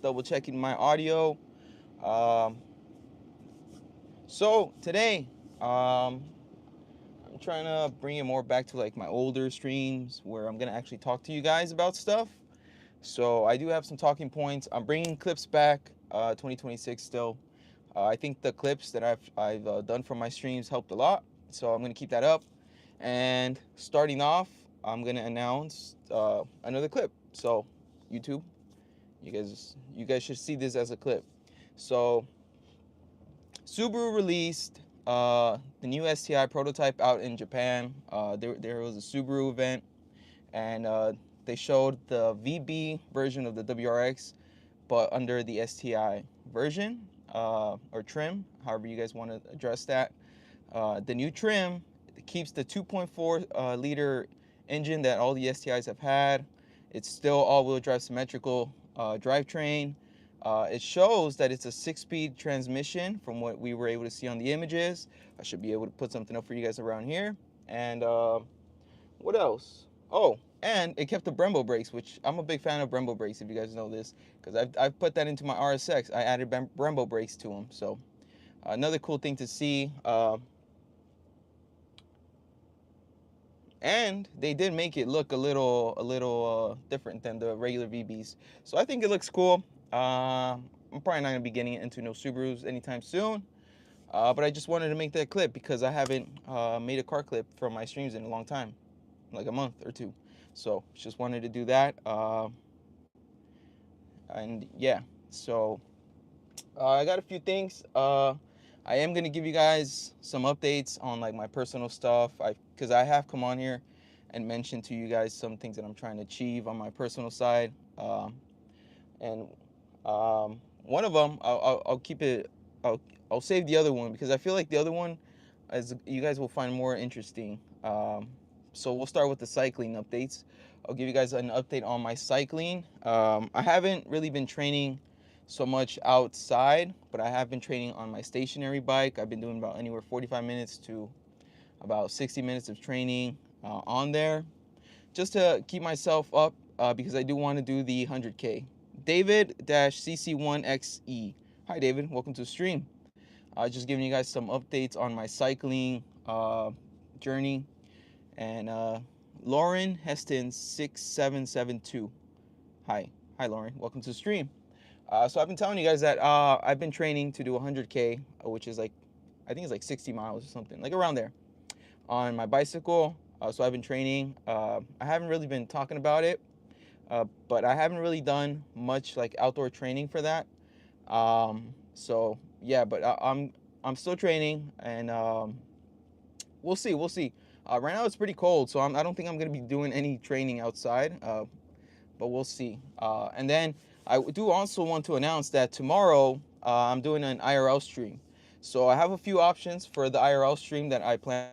double checking my audio. Um, so today, I'm trying to bring it more back to like my older streams where I'm gonna actually talk to you guys about stuff. So I do have some talking points. I'm bringing clips back, 2026 still. I think the clips that I've done from my streams helped a lot, so I'm gonna keep that up. And starting off, I'm gonna announce another clip. So YouTube, you guys should see this as a clip. So Subaru released the new STI prototype out in Japan. There was a Subaru event, and they showed the VB version of the WRX, but under the STI version or trim, however you guys want to address that. The new trim keeps the 2.4 liter engine that all the STIs have had. It's still all-wheel drive symmetrical drivetrain. It shows that it's a 6-speed transmission from what we were able to see on the images. I should be able to put something up for you guys around here. And what else? Oh, and it kept the Brembo brakes, which I'm a big fan of Brembo brakes, if you guys know this, because I've put that into my RSX. I added Brembo brakes to them. So another cool thing to see. And they did make it look a little different than the regular VBs. So I think it looks cool. I'm probably not gonna be getting into no Subarus anytime soon. But I just wanted to make that clip because I haven't made a car clip from my streams in a long time, like a month or two. So just wanted to do that. And yeah, so I got a few things. I am gonna give you guys some updates on like my personal stuff. Because I have come on here and mentioned to you guys some things that I'm trying to achieve on my personal side. And one of them, I'll keep it. I'll save the other one because I feel like the other one, as you guys will find more interesting. So we'll start with the cycling updates. I'll give you guys an update on my cycling. I haven't really been training so much outside, but I have been training on my stationary bike. I've been doing about anywhere 45 minutes to about 60 minutes of training on there just to keep myself up because I do want to do the 100K. David-CC1XE. Hi, David. Welcome to the stream. Just giving you guys some updates on my cycling journey. And Lauren Heston 6772. Hi. Hi, Lauren. Welcome to the stream. So I've been telling you guys that I've been training to do 100K, which is like, I think it's like 60 miles or something, like around there, on my bicycle. So I've been training. I haven't really been talking about it, but I haven't really done much like outdoor training for that. So yeah, but I'm still training, and we'll see. We'll see. Right now it's pretty cold, so I don't think I'm gonna be doing any training outside. But we'll see. And then I do also want to announce that tomorrow I'm doing an IRL stream. So I have a few options for the IRL stream that I plan.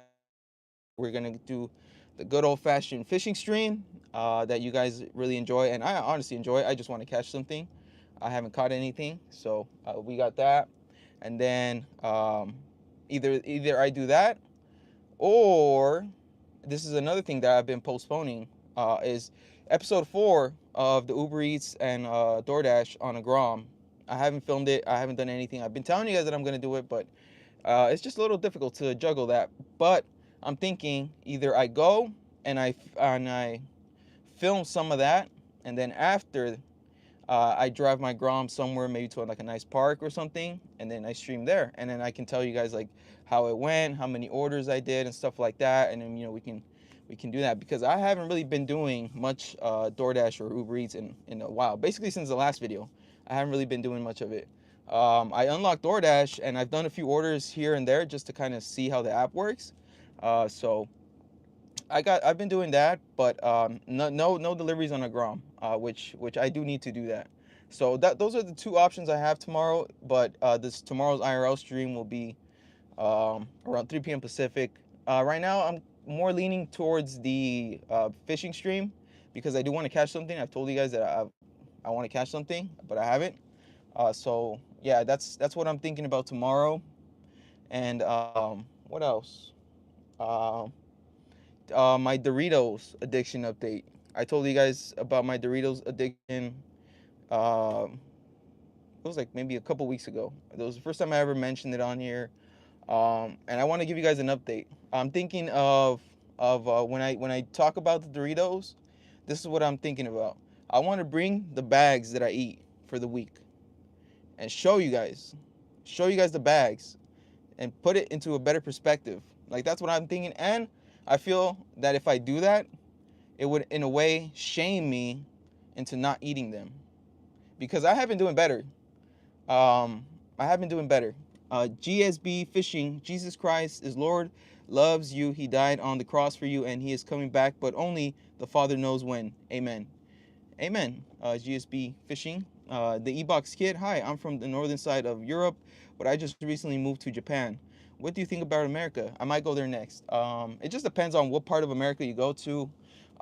We're gonna do the good old-fashioned fishing stream that you guys really enjoy, and I honestly enjoy. I just want to catch something. I haven't caught anything, so we got that. And then either I do that, or this is another thing that I've been postponing is episode 4 of the Uber Eats and DoorDash on a Grom. I haven't filmed it. I haven't done anything. I've been telling you guys that I'm gonna do it, but it's just a little difficult to juggle that. But I'm thinking either I go and I film some of that, and then after I drive my Grom somewhere, maybe to like a nice park or something, and then I stream there, and then I can tell you guys like how it went, how many orders I did, and stuff like that, and then we can do that because I haven't really been doing much DoorDash or Uber Eats in a while. Basically since the last video, I haven't really been doing much of it. I unlocked DoorDash and I've done a few orders here and there just to kind of see how the app works. So I've been doing that, but no deliveries on a Grom, which I do need to do that. So those are the two options I have tomorrow. But this tomorrow's IRL stream will be around 3 p.m. Pacific. Right now I'm more leaning towards the fishing stream because I do want to catch something. I've told you guys that I want to catch something, but I haven't. So yeah, that's what I'm thinking about tomorrow. And what else? Um, my Doritos addiction update. I told you guys about my Doritos addiction it was like maybe a couple weeks ago. It was the first time I ever mentioned it on here. And I want to give you guys an update. I'm thinking of when I talk about the Doritos, this is what I'm thinking about. I want to bring the bags that I eat for the week and show you guys the bags and put it into a better perspective. Like that's what I'm thinking. And I feel that if I do that, it would in a way shame me into not eating them because I have been doing better. I have been doing better. GSB Fishing, Jesus Christ is Lord, loves you. He died on the cross for you, and He is coming back, but only the Father knows when. Amen. Amen. GSB Fishing. The E-Box Kid, hi, I'm from the northern side of Europe, but I just recently moved to Japan. What do you think about America? I might go there next. It just depends on what part of America you go to.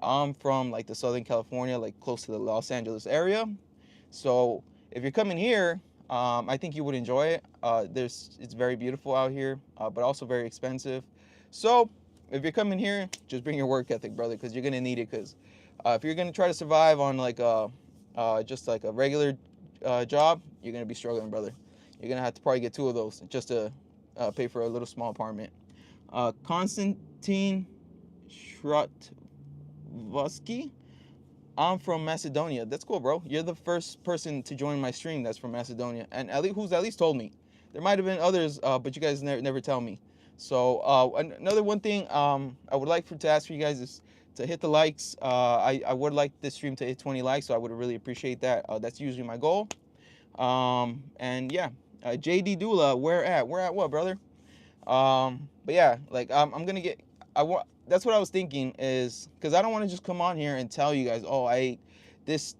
I'm from like the Southern California, like close to the Los Angeles area. So if you're coming here, I think you would enjoy it. It's very beautiful out here, but also very expensive. So if you're coming here, just bring your work ethic, brother, because you're gonna need it. Because if you're gonna try to survive on like just like a regular job, you're gonna be struggling, brother. You're gonna have to probably get 2 of those just to pay for a little small apartment. Konstantin Shrotvsky, I'm from Macedonia. That's cool, bro. You're the first person to join my stream that's from Macedonia, and who's at least told me. There might have been others, but you guys never tell me. So another one thing I would like to ask for you guys is to hit the likes. I would like this stream to hit 20 likes, so I would really appreciate that. That's usually my goal. And yeah, JD Dula, where at? Where at what, brother? But yeah, like I'm gonna get. That's what I was thinking is because I don't want to just come on here and tell you guys, oh, I ate this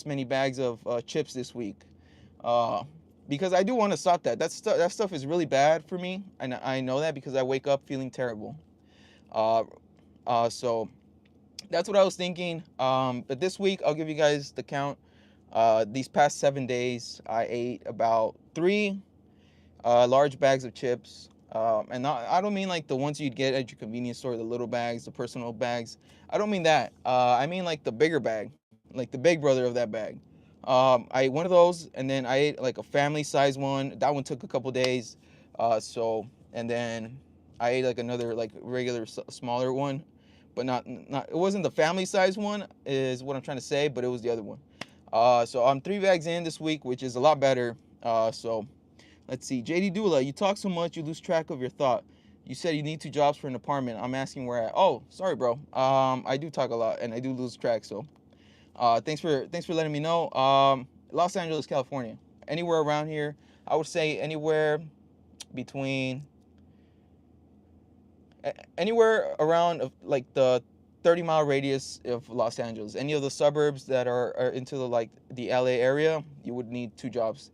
many bags of chips this week, because I do want to stop that. That stuff is really bad for me, and I know that because I wake up feeling terrible. So that's what I was thinking. But this week I'll give you guys the count. These past 7 days I ate about 3 large bags of chips. And I don't mean like the ones you'd get at your convenience store, the little bags, the personal bags. I don't mean that. I mean like the bigger bag, like the big brother of that bag. I ate one of those, and then I ate like a family size one. That one took a couple days. And then I ate like another like regular smaller one, but not it wasn't the family size one is what I'm trying to say, but it was the other one. So I'm 3 bags in this week, which is a lot better. So let's see. JD Dula, you talk so much you lose track of your thought. You said you need 2 jobs for an apartment. I'm asking where at. Oh, sorry, bro. I do talk a lot and I do lose track. So, thanks for letting me know. Los Angeles, California. Anywhere around here, I would say anywhere between anywhere around like the 30-mile radius of Los Angeles. Any of the suburbs that are into the LA area, you would need 2 jobs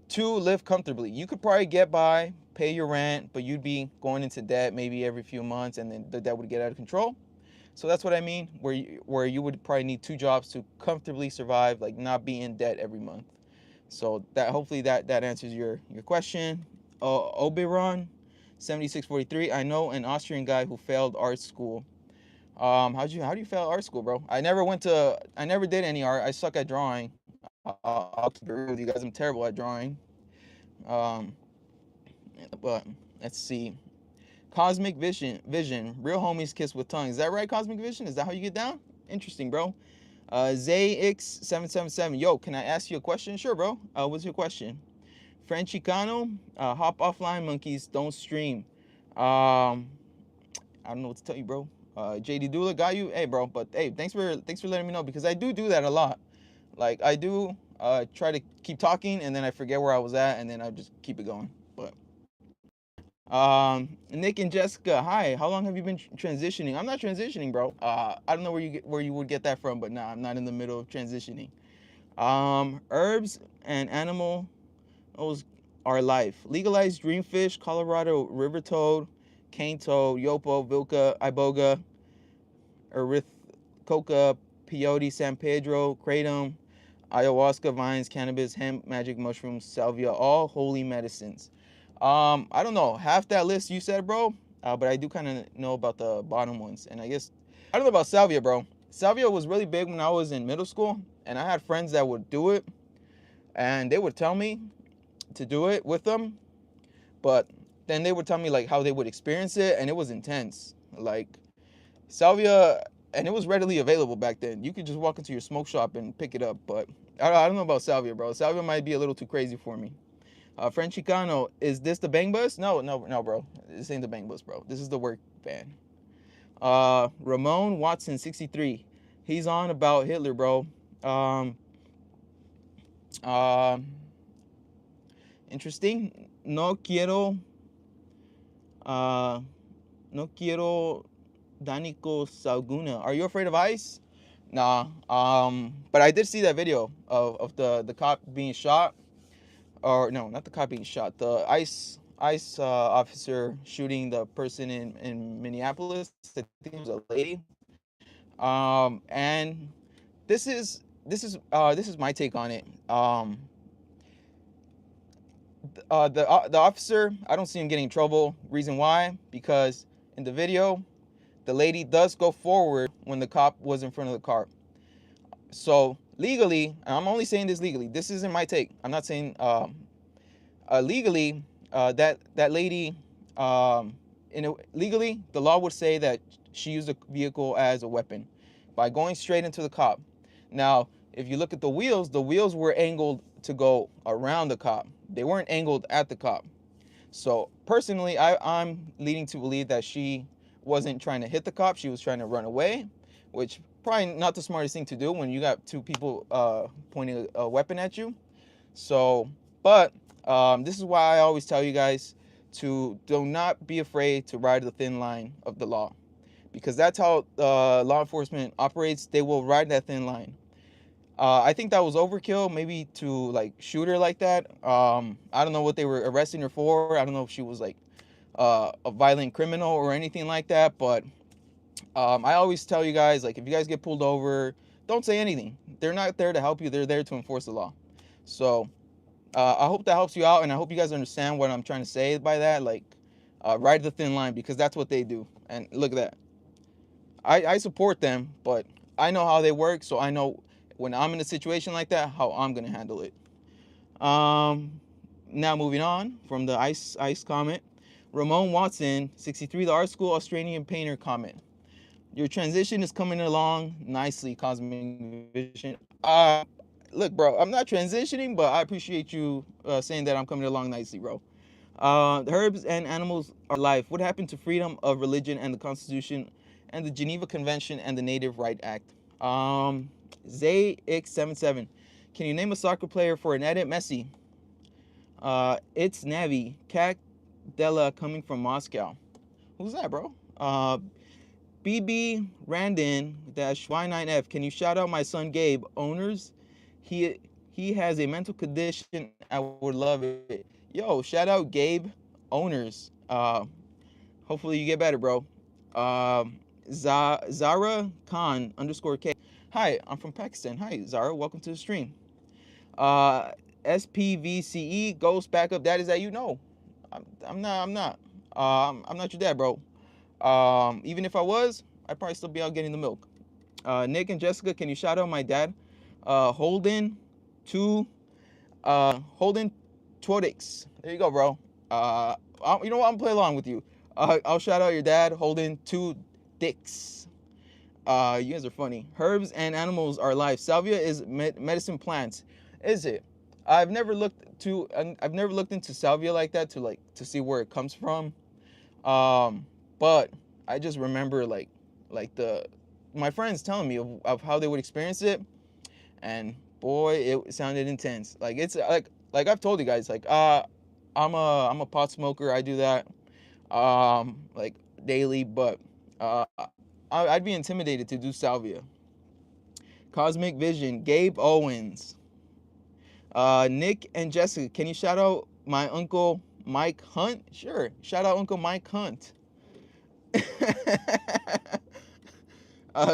to live comfortably. You could probably get by, pay your rent, but you'd be going into debt maybe every few months, and then the debt would get out of control. So that's what I mean, where you would probably need 2 jobs to comfortably survive, like not be in debt every month. So that hopefully that answers your question. Oberon 7643. I know an Austrian guy who failed art school. How do you fail art school, bro? I never did any art. I suck at drawing. I'll keep it real with you guys. I'm terrible at drawing. Um, but let's see. Cosmic Vision. Real homies kiss with tongue. Is that right, Cosmic Vision? Is that how you get down? Interesting, bro. ZX777. Yo, can I ask you a question? Sure, bro. What's your question? Franchicano. Hop offline, monkeys. Don't stream. I don't know what to tell you, bro. JD Dula got you. Hey, bro. But hey, thanks for letting me know, because I do that a lot. Like I do try to keep talking, and then I forget where I was at, and then I just keep it going. But Nick and Jessica, hi. How long have you been transitioning? I'm not transitioning, bro. I don't know where you would get that from, but nah, I'm not in the middle of transitioning. Herbs and animals are life. Legalized dreamfish, Colorado river toad, cane toad, yopo, vilca, iboga, erythrococa, peyote, San Pedro, kratom, ayahuasca, vines, cannabis, hemp, magic mushrooms, salvia, all holy medicines. I don't know half that list you said, bro, but I do kind of know about the bottom ones. And I guess I don't know about salvia, bro. Salvia was really big when I was in middle school, and I had friends that would do it. and they would tell me to do it with them, but then they would tell me like how they would experience it, and it was intense. Like salvia, and it was readily available back then. You could just walk into your smoke shop and pick it up. But I don't know about salvia, bro. Salvia might be a little too crazy for me. French Chicano, is this the Bang Bus? No, no, no, bro. This ain't the Bang Bus, bro. This is the work van. Ramon Watson, 63. He's on about Hitler, bro. Um, uh, Interesting. Uh, no quiero Danico Saguna. Are you afraid of ice? Nah. But I did see that video of the cop being shot. Or no, not the cop being shot. The ICE officer shooting the person in Minneapolis. I think it was a lady. And this is my take on it. The officer, I don't see him getting in trouble. Reason why? Because in the video, the lady does go forward when the cop was in front of the car. So legally, and I'm only saying this legally. This isn't my take. I'm not saying legally that lady legally the law would say that she used the vehicle as a weapon by going straight into the cop. Now, if you look at the wheels were angled to go around the cop. They weren't angled at the cop. So personally, I'm leading to believe that she wasn't trying to hit the cop. She was trying to run away, which probably not the smartest thing to do when you got two people pointing a weapon at you. So, but this is why I always tell you guys to do not be afraid to ride the thin line of the law, because that's how law enforcement operates. They will ride that thin line. I think that was overkill, maybe to like shoot her like that. I don't know what they were arresting her for. I don't know if she was like a violent criminal or anything like that. But I always tell you guys, like, if you guys get pulled over, don't say anything. They're not there to help you. They're there to enforce the law. So I hope that helps you out, and I hope you guys understand what I'm trying to say by that. Like, ride the thin line, because that's what they do. And look at that. I support them, but I know how they work, so I know when I'm in a situation like that, how I'm gonna handle it. Now moving on from the ice comment, Ramon Watson, 63, the art school Australian painter comment. Your transition is coming along nicely, Cosmic Vision. Look, bro, I'm not transitioning, but I appreciate you saying that I'm coming along nicely, bro. The herbs and animals are life. What happened to freedom of religion and the Constitution and the Geneva Convention and the Native Right Act? ZX77. Can you name a soccer player for an edit? Messi. It's Navi. Cat Della coming from Moscow. Who's that, bro? BB Randon Y9F. Can you shout out my son Gabe? Owners. He has a mental condition. I would love it. Yo, shout out Gabe. Owners. Hopefully you get better, bro. Zara Khan _K. Hi, I'm from Pakistan. Hi, Zara. Welcome to the stream. SPVCE Ghost Backup. That is that you know. I'm not your dad, bro. Even if I was, I'd probably still be out getting the milk. Nick and Jessica, can you shout out my dad? Holden Twodix. There you go, bro. You know what? I'm gonna play along with you. I'll shout out your dad, Holden 2 Dicks. You guys are funny. Herbs and animals are life. Salvia is medicine plants. Is it? I've never looked into salvia like that to see where it comes from. But I just remember like my friends telling me of how they would experience it, and boy, it sounded intense. Like it's like I've told you guys, like I'm a pot smoker. I do that like daily, but I'd be intimidated to do salvia. Cosmic Vision, Gabe Owens, Nick and Jessica, can you shout out my uncle Mike Hunt? Sure, shout out Uncle Mike Hunt.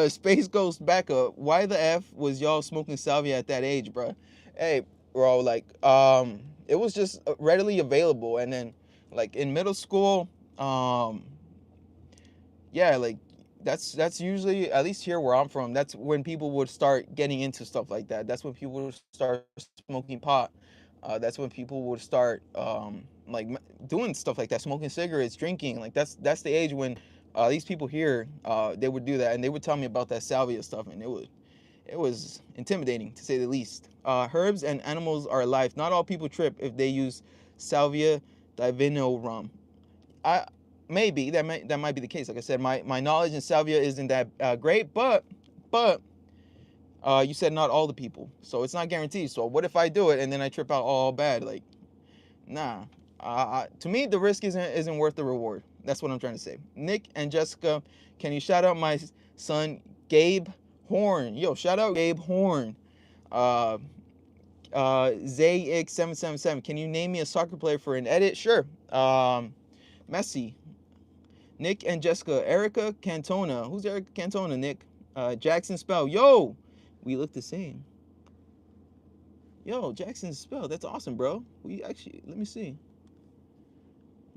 Space Ghost Backup, why the F was y'all smoking salvia at that age, bro? Hey, bro, like, it was just readily available, and then, like, in middle school, yeah, like, That's usually, at least here where I'm from, that's when people would start getting into stuff like that. That's when people would start smoking pot. That's when people would start like doing stuff like that, smoking cigarettes, drinking. Like that's the age when these people here they would do that, and they would tell me about that salvia stuff, and it was intimidating to say the least. Herbs and animals are alive. Not all people trip if they use salvia divinorum. I maybe that might be the case. Like I said, my knowledge in salvia isn't that great, but you said not all the people, so it's not guaranteed. So what if I do it and then I trip out all bad? Like, nah. To me, the risk isn't worth the reward. That's what I'm trying to say. Nick and Jessica, can you shout out my son Gabe Horn? Yo, shout out Gabe Horn. Uh, ZX777. Can you name me a soccer player for an edit? Sure. Messi. Nick and Jessica. Erica Cantona. Who's Erica Cantona, Nick? Jackson Spell. Yo, we look the same. Yo, Jackson Spell. That's awesome, bro. We actually, let me see.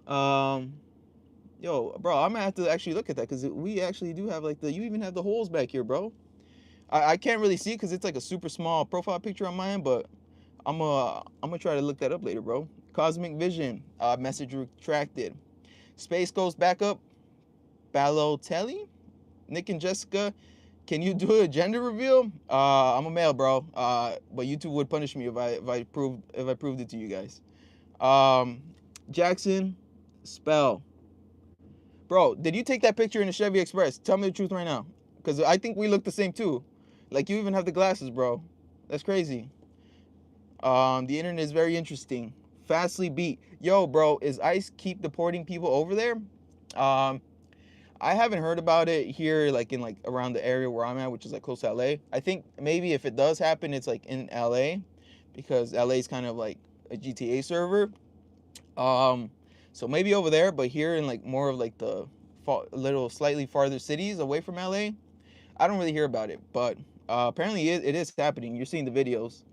Yo, bro, I'm gonna have to actually look at that because we actually do have like you even have the holes back here, bro. I can't really see because it's like a super small profile picture on mine, but I'm gonna try to look that up later, bro. Cosmic Vision. Message retracted. Space goes back up. Balotelli. Nick and Jessica, can you do a gender reveal? I'm a male, bro. But YouTube would punish me if I proved it to you guys. Jackson Spell. Bro, did you take that picture in the Chevy Express? Tell me the truth right now. Because I think we look the same too. Like, you even have the glasses, bro. That's crazy. The internet is very interesting. Fastly beat. Yo, bro, is ICE keep deporting people over there? I haven't heard about it here, like in like around the area where I'm at, which is like close to LA. I think maybe if it does happen, it's like in LA, because LA is kind of like a GTA server. So maybe over there, but here in like more of like the little slightly farther cities away from LA, I don't really hear about it. But apparently it is happening. You're seeing the videos.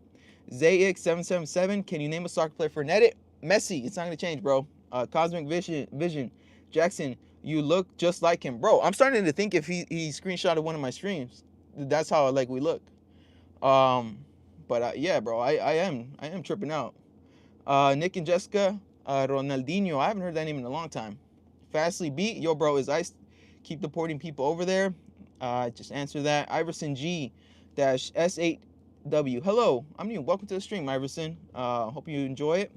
ZX777, can you name a soccer player for an edit? Messi. It's not gonna change, bro. Cosmic Vision. Jackson, you look just like him, bro. I'm starting to think if he screenshotted one of my streams, that's how like we look. But yeah, bro, I am tripping out. Nick and Jessica, Ronaldinho. I haven't heard that name in a long time. Fastly beat. Yo, bro, is ICE keep deporting people over there? Just answer that. Iverson G S8W. Hello, I'm new. Welcome to the stream, Iverson. Hope you enjoy it.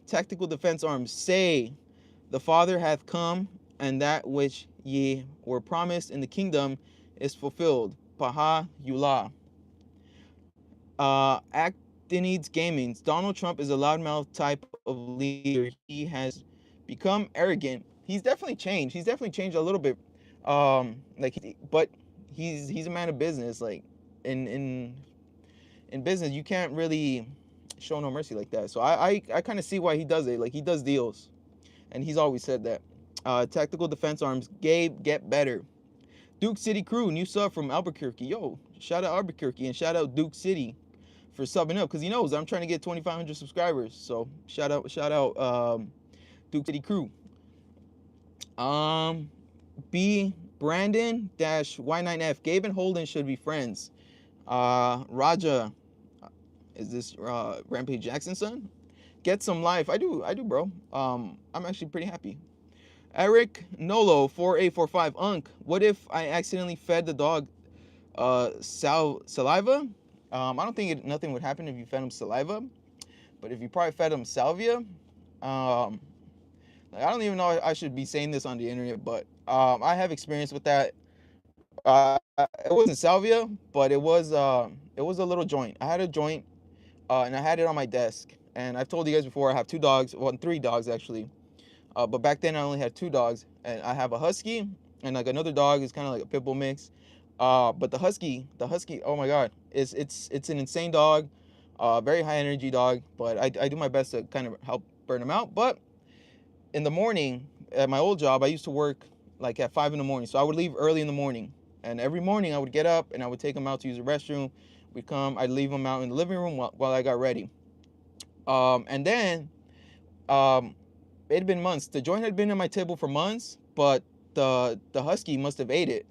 Tactical Defense Arms. Say, the Father hath come, and that which ye were promised in the kingdom is fulfilled. Paha Yula. Actinides Gaming. Donald Trump is a loudmouth type of leader. He has become arrogant. He's definitely changed. He's definitely changed a little bit. But he's a man of business. Like in business, you can't really show no mercy like that. So I kind of see why he does it. Like, he does deals, and he's always said that. Tactical Defense Arms. Gabe, get better. Duke City Crew, new sub from Albuquerque. Yo, shout out Albuquerque and shout out Duke City for subbing up, because he knows I'm trying to get 2,500 subscribers. So shout out Duke City Crew. B Brandon Y9F. Gabe and Holden should be friends. Raja, is this Rampage Jackson's son? Get some life. I do, bro. I'm actually pretty happy. Eric Nolo 4845. Unk, what if I accidentally fed the dog saliva? I don't think nothing would happen if you fed him saliva, but if you probably fed him salvia, I don't even know if I should be saying this on the internet, but I have experience with that. It wasn't salvia, but it was a little joint. I had a joint, and I had it on my desk. And I've told you guys before, I have 2 dogs, well, 3 dogs actually. But back then I only had 2 dogs, and I have a husky and like another dog is kind of like a pit bull mix. But the husky, oh my god, it's an insane dog, very high energy dog. But I do my best to kind of help burn him out. But in the morning at my old job, I used to work like at 5 in the morning, so I would leave early in the morning. And every morning I would get up and I would take him out to use the restroom. I'd leave him out in the living room while I got ready. And then it had been months. The joint had been on my table for months, but the husky must have ate it.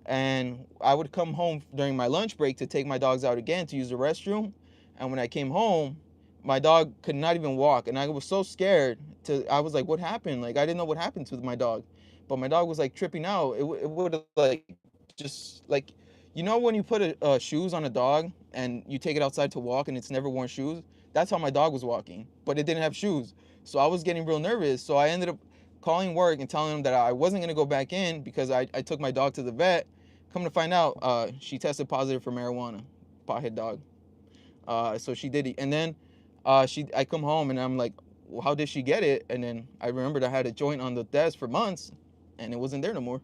And I would come home during my lunch break to take my dogs out again to use the restroom. And when I came home, my dog could not even walk, and I was so scared. I was like, "What happened?" Like I didn't know what happened to my dog, but my dog was like tripping out. It would like just like, when you put shoes on a dog and you take it outside to walk and it's never worn shoes. That's how my dog was walking, but it didn't have shoes. So I was getting real nervous. So I ended up calling work and telling them that I wasn't gonna go back in because I took my dog to the vet. Come to find out, she tested positive for marijuana, pothead dog. So she did it, and then I come home and I'm like, well, how did she get it? And then I remembered I had a joint on the desk for months, and it wasn't there no more.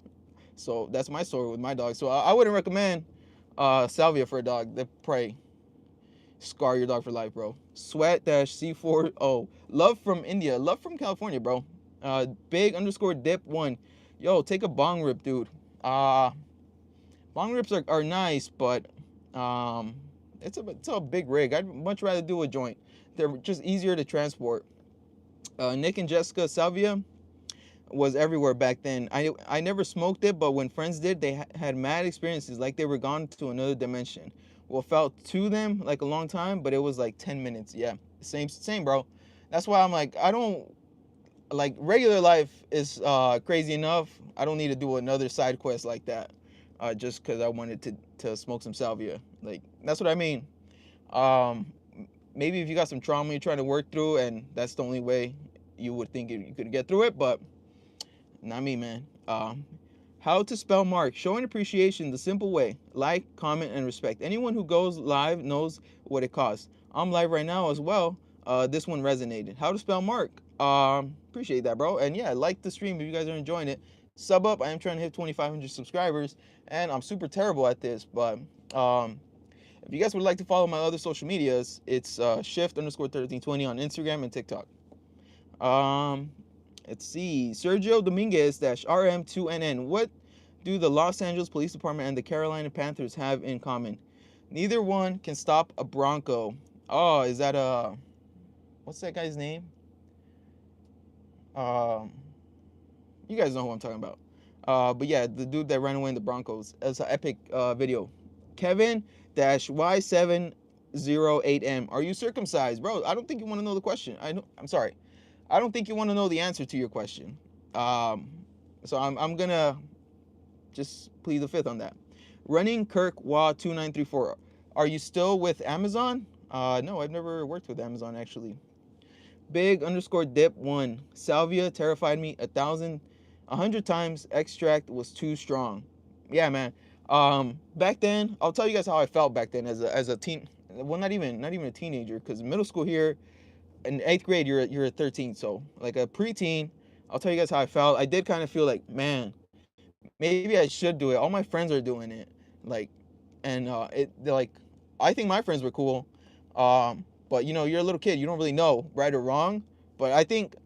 So that's my story with my dog. So I wouldn't recommend salvia for a dog. They probably scar your dog for life, bro. Sweat-C4O. Love from India. Love from California, bro. Big_dip1. Yo, take a bong rip, dude. Bong rips are nice, but it's a big rig. I'd much rather do a joint. They're just easier to transport. Nick and Jessica, salvia was everywhere back then. I never smoked it, but when friends did, they had mad experiences, like they were gone to another dimension. What felt to them like a long time, but it was like 10 minutes. Yeah, same, bro. That's why I'm like, I don't like regular life is crazy enough. I don't need to do another side quest like that, just because I wanted to smoke some salvia. Like that's what I mean. Um, Maybe if you got some trauma you're trying to work through, and that's the only way you would think you could get through it, but not me, man. How to spell Mark. Showing appreciation the simple way. Like, comment, and respect. Anyone who goes live knows what it costs. I'm live right now as well. This one resonated. How to spell Mark. Appreciate that, bro. And yeah, like the stream if you guys are enjoying it. Sub up. I am trying to hit 2,500 subscribers, and I'm super terrible at this, but if you guys would like to follow my other social medias, it's shift_1320 on Instagram and TikTok. Let's see. Sergio Dominguez RM2NN. What do the Los Angeles Police Department and the Carolina Panthers have in common? Neither one can stop a Bronco. Oh, is that what's that guy's name? You guys know who I'm talking about. But yeah, the dude that ran away in the Broncos. It's an epic video. Kevin-Y708M. Are you circumcised? Bro, I don't think you want to know the question. I'm sorry. I don't think you want to know the answer to your question. So I'm gonna just plead the fifth on that. Running Kirk Wa 2934. Are you still with Amazon? No, I've never worked with Amazon actually. Big_dip1. Salvia terrified me 100 times. Extract was too strong. Yeah, man. Back then, I'll tell you guys how I felt back then as a teen. Well, not even a teenager, because middle school here, in 8th grade, you're 13, so like a preteen. I'll tell you guys how I felt. I did kind of feel like, man, maybe I should do it. All my friends are doing it, like, and they're like, I think my friends were cool, but you're a little kid, you don't really know right or wrong. But I think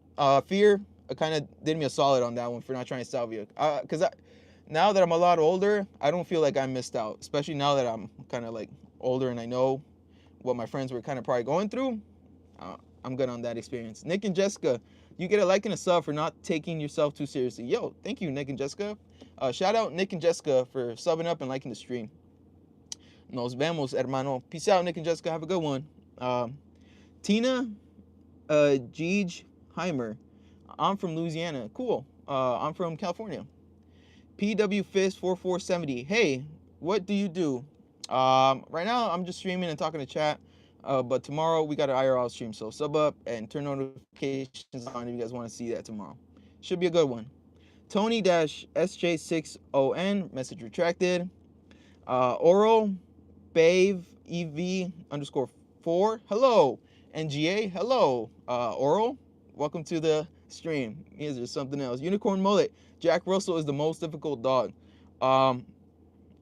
fear kind of did me a solid on that one for not trying salvia, because now that I'm a lot older, I don't feel like I missed out, especially now that I'm kind of like older and I know what my friends were kind of probably going through. I'm good on that experience. Nick and Jessica, you get a like and a sub for not taking yourself too seriously. Yo, thank you, Nick and Jessica. Shout out Nick and Jessica for subbing up and liking the stream. Nos vemos, hermano. Peace out, Nick and Jessica. Have a good one. Tina Jeej Heimer. I'm from Louisiana. Cool. I'm from California. PW Fist 4470. Hey, what do you do? Right now I'm just streaming and talking to chat. But tomorrow we got an IRL stream, so sub up and turn notifications on if you guys want to see that tomorrow. Should be a good one. Tony-SJ6ON, message retracted. Oral Bave EV_4. Hello. NGA. Hello. Oral. Welcome to the stream. Is there something else? Unicorn Mullet. Jack Russell is the most difficult dog.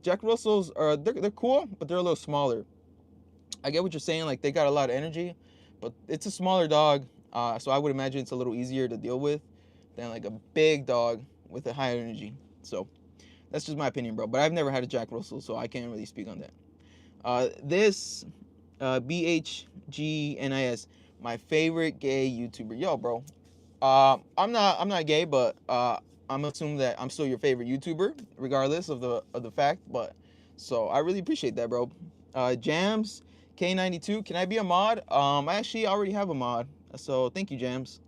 Jack Russells they're cool, but they're a little smaller. I get what you're saying, like they got a lot of energy, but it's a smaller dog, so I would imagine it's a little easier to deal with than like a big dog with a higher energy. So that's just my opinion, bro. But I've never had a Jack Russell, so I can't really speak on that. This BHGNIS, my favorite gay YouTuber. Yo, bro. I'm not gay, but I'm assuming that I'm still your favorite YouTuber, regardless of the fact. But so I really appreciate that, bro. Jams K92, can I be a mod? I actually already have a mod, so thank you, Jams.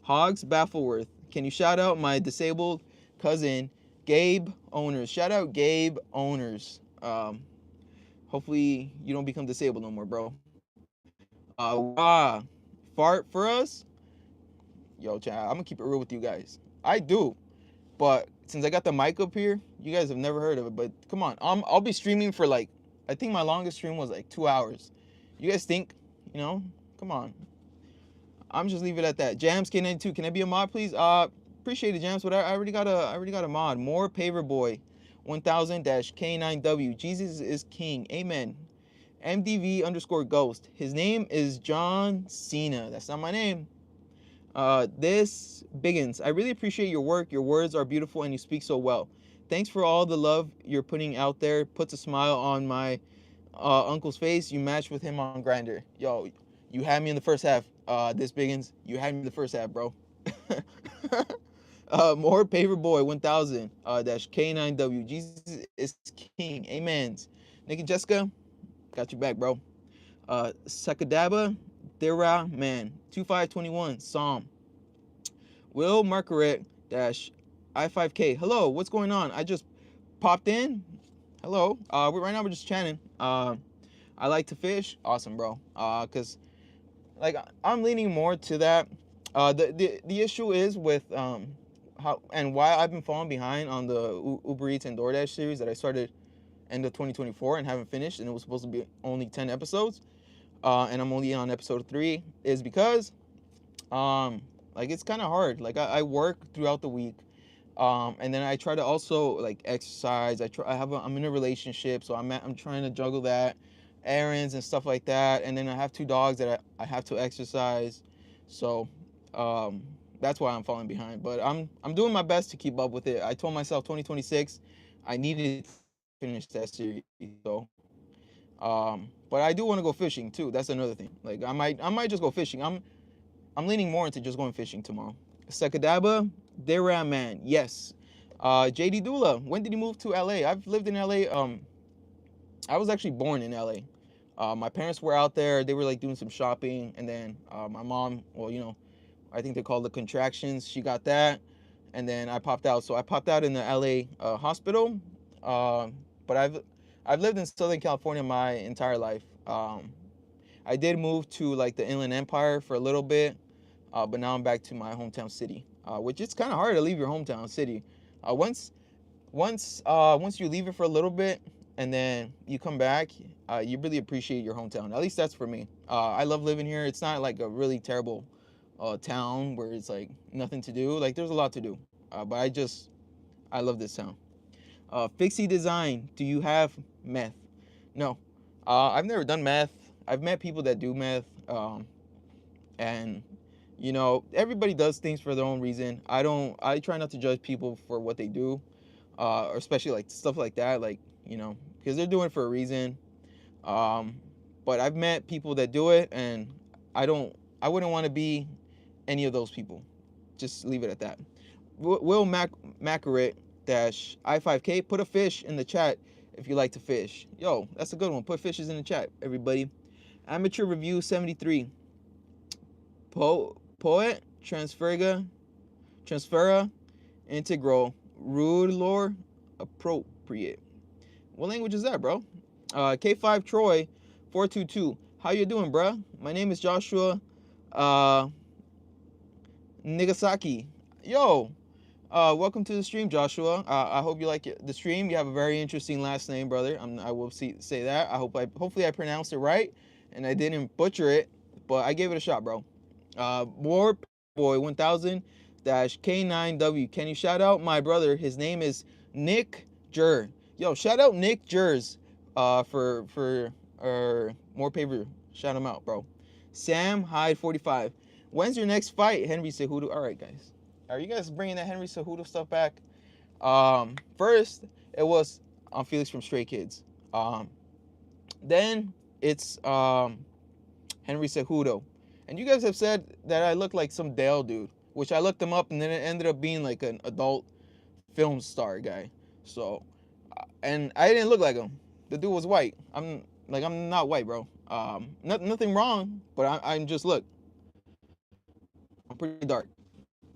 Hogs Baffleworth, can you shout out my disabled cousin Gabe Owners? Shout out Gabe Owners. Hopefully you don't become disabled no more, bro. Fart for us? Yo, chat, I'm gonna keep it real with you guys. I do, but since I got the mic up here, you guys have never heard of it. But come on, I'll be streaming for like, I think my longest stream was like 2 hours. You guys think, come on. I'm just leave it at that. Jams K92, can I be a mod, please? Appreciate it, Jams, but I already got a mod. More Paver Boy, 1000-K9W. Jesus is King. Amen. MDV_Ghost. His name is John Cena. That's not my name. This Biggins. I really appreciate your work. Your words are beautiful and you speak so well. Thanks for all the love you're putting out there. Puts a smile on my uncle's face. You matched with him on Grindr. Yo, you had me in the first half. This Biggins. You had me in the first half, bro. More Paperboy 1000-K9W. Jesus is King. Amen. Nick and Jessica, got you back, bro. Sakadaba Dera Man 2521 Psalm. Will Margaret I5K. Hello, what's going on? I just popped in. Hello. Right now we're just chatting. I like to fish. Awesome, bro. Cause like I'm leaning more to that. The issue is with how and why I've been falling behind on the Uber Eats and DoorDash series that I started end of 2024 and haven't finished, and it was supposed to be only 10 episodes. And I'm only on episode 3, is because like it's kind of hard. Like I work throughout the week, and then I try to also like exercise. I'm in a relationship, so I'm trying to juggle that, errands and stuff like that, and then I have 2 dogs that I have to exercise, so that's why I'm falling behind. But I'm doing my best to keep up with it. I told myself 2026 I needed to finish that series, so but I do want to go fishing too. That's another thing. Like I might just go fishing. I'm leaning more into just going fishing tomorrow. Sekadaba Dera Man. Yes. JD Dula. When did he move to LA? I've lived in LA. I was actually born in LA. My parents were out there. They were like doing some shopping, and then my mom, well, I think they call the contractions. She got that, and then I popped out. So I popped out in the LA hospital. But I've lived in Southern California my entire life. I did move to like the Inland Empire for a little bit, but now I'm back to my hometown city, which it's kind of hard to leave your hometown city. Once you leave it for a little bit and then you come back, you really appreciate your hometown. At least that's for me. I love living here. It's not like a really terrible town where it's like nothing to do. Like there's a lot to do, but I love this town. Fixie Design, do you have meth? No, I've never done meth. I've met people that do meth, and everybody does things for their own reason. I try not to judge people for what they do, or especially like stuff like that, like because they're doing it for a reason. But I've met people that do it, and I wouldn't want to be any of those people. Just leave it at that. Will Macaret I5K, put a fish in the chat if you like to fish. Yo, that's a good one. Put fishes in the chat, everybody. Amateur Review 73. Poet Transfera Integral Rude Lore Appropriate. What language is that, bro? K5 Troy 422. How you doing, bruh? My name is Joshua Nigasaki. Yo, welcome to the stream, Joshua. I hope you like the stream. You have a very interesting last name, brother. I will say that. Hopefully I pronounced it right and I didn't butcher it, but I gave it a shot, bro. More Boy 1000-K9W. Can you shout out my brother? His name is Nick Jur. Yo, shout out Nick Jurs for more paper. Shout him out, bro. Sam Hyde 45. When's your next fight, Henry Cejudo? All right, guys. Are you guys bringing that Henry Cejudo stuff back? First, it was on Felix from Stray Kids. Then it's Henry Cejudo. And you guys have said that I look like some Dale dude. which I looked him up, and then it ended up being like an adult film star guy. So, and I didn't look like him. The dude was white. I'm not white, bro. Nothing wrong, but I'm just look. I'm pretty dark.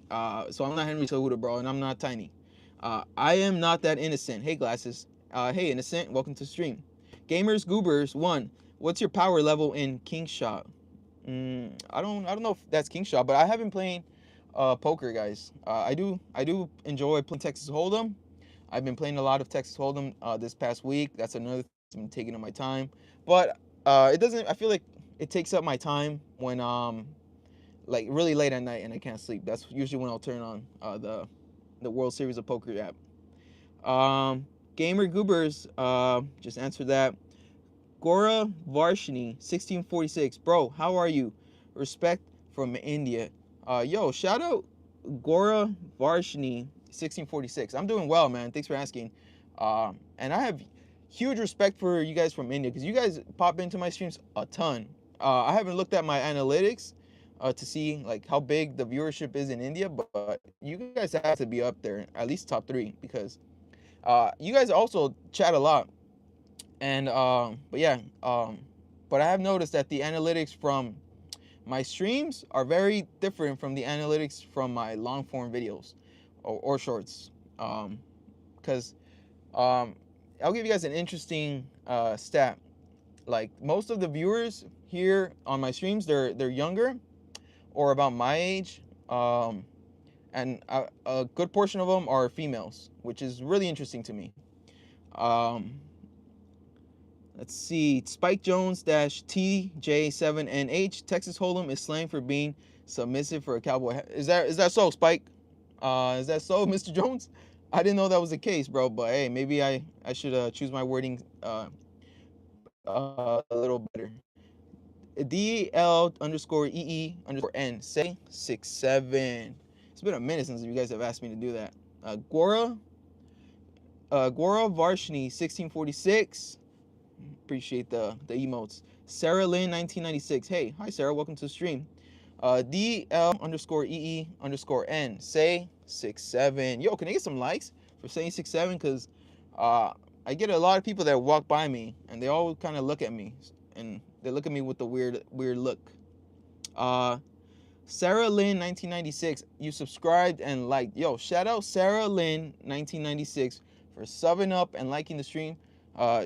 So I'm not Henry Cejudo, bro, and I'm not tiny. I am not that innocent. Hey, glasses. Hey, innocent. Welcome to stream. Gamers Goobers 1. What's your power level in King Shot? I don't know if that's King Shot, but I have been playing poker, guys. I do enjoy playing Texas Hold'em. I've been playing a lot of Texas Hold'em this past week. That's another thing that's been taking up my time. But it doesn't. I feel like it takes up my time when like really late at night and I can't sleep. That's usually when I'll turn on the World Series of Poker app. Gamer Goobers just answered that. Gora Varshini 1646. Bro, how are you? Respect from India. Yo, shout out Gora Varshini 1646. I'm doing well, man. Thanks for asking. And I have huge respect for you guys from India because you guys pop into my streams a ton. I haven't looked at my analytics to see like how big the viewership is in India, but you guys have to be up there, at least top 3, because you guys also chat a lot. And but yeah, but I have noticed that the analytics from my streams are very different from the analytics from my long form videos or shorts. Because I'll give you guys an interesting stat. Like most of the viewers here on my streams, they're younger or about my age, and a good portion of them are females, which is really interesting to me. Let's see. Spike Jones TJ7NH. Texas Hold'em is slang for being submissive for a cowboy. Is that so, Spike? Is that so, Mr. Jones? I didn't know that was the case, bro. But hey, maybe I should choose my wording a little better. DL_EE_N. Say 67. It's been a minute since you guys have asked me to do that. Gora Varshini 1646. Appreciate the emotes. Sarah Lynn 1996. Hey, hi Sarah, welcome to the stream. DL_EE_N. Say 67. Yo, can I get some likes for saying 67? Because I get a lot of people that walk by me and they all kind of look at me and they look at me with the weird look. Sarah Lynn 1996. You subscribed and liked. Yo, shout out Sarah Lynn 1996 for subbing up and liking the stream.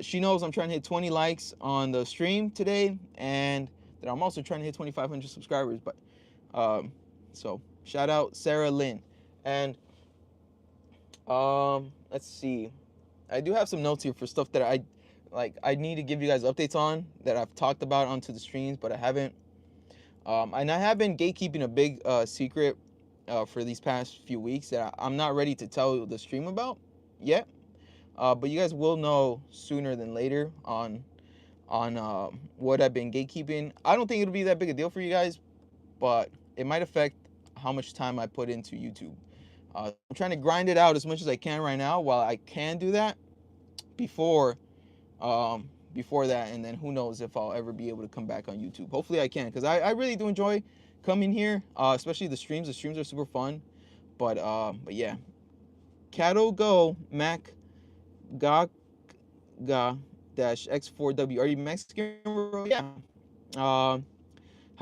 She knows I'm trying to hit 20 likes on the stream today, and that I'm also trying to hit 2,500 subscribers. But so shout out Sarah Lynn. And let's see, I do have some notes here for stuff that I need to give you guys updates on that I've talked about onto the streams, but I haven't. And I have been gatekeeping a big secret for these past few weeks that I'm not ready to tell the stream about yet. But you guys will know sooner than later on what I've been gatekeeping. I don't think it'll be that big a deal for you guys, but it might affect how much time I put into YouTube. I'm trying to grind it out as much as I can right now while I can do that before that, and then who knows if I'll ever be able to come back on YouTube. Hopefully I can, because I really do enjoy coming here, especially the streams. The streams are super fun. But yeah. Cattle Go Mac Gaga-X4W. Are you Mexican, bro? Yeah. How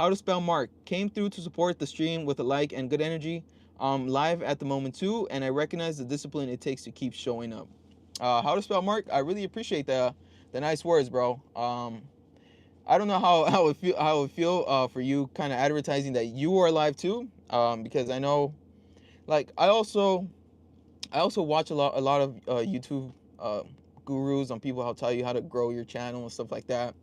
to spell Mark. Came through to support the stream with a like and good energy. Live at the moment too, and I recognize the discipline it takes to keep showing up. How to spell Mark. I really appreciate the nice words, bro. I don't know how it feel for you kind of advertising that you are live too, because I know, like, I also watch a lot of YouTube gurus on people how tell you how to grow your channel and stuff like that.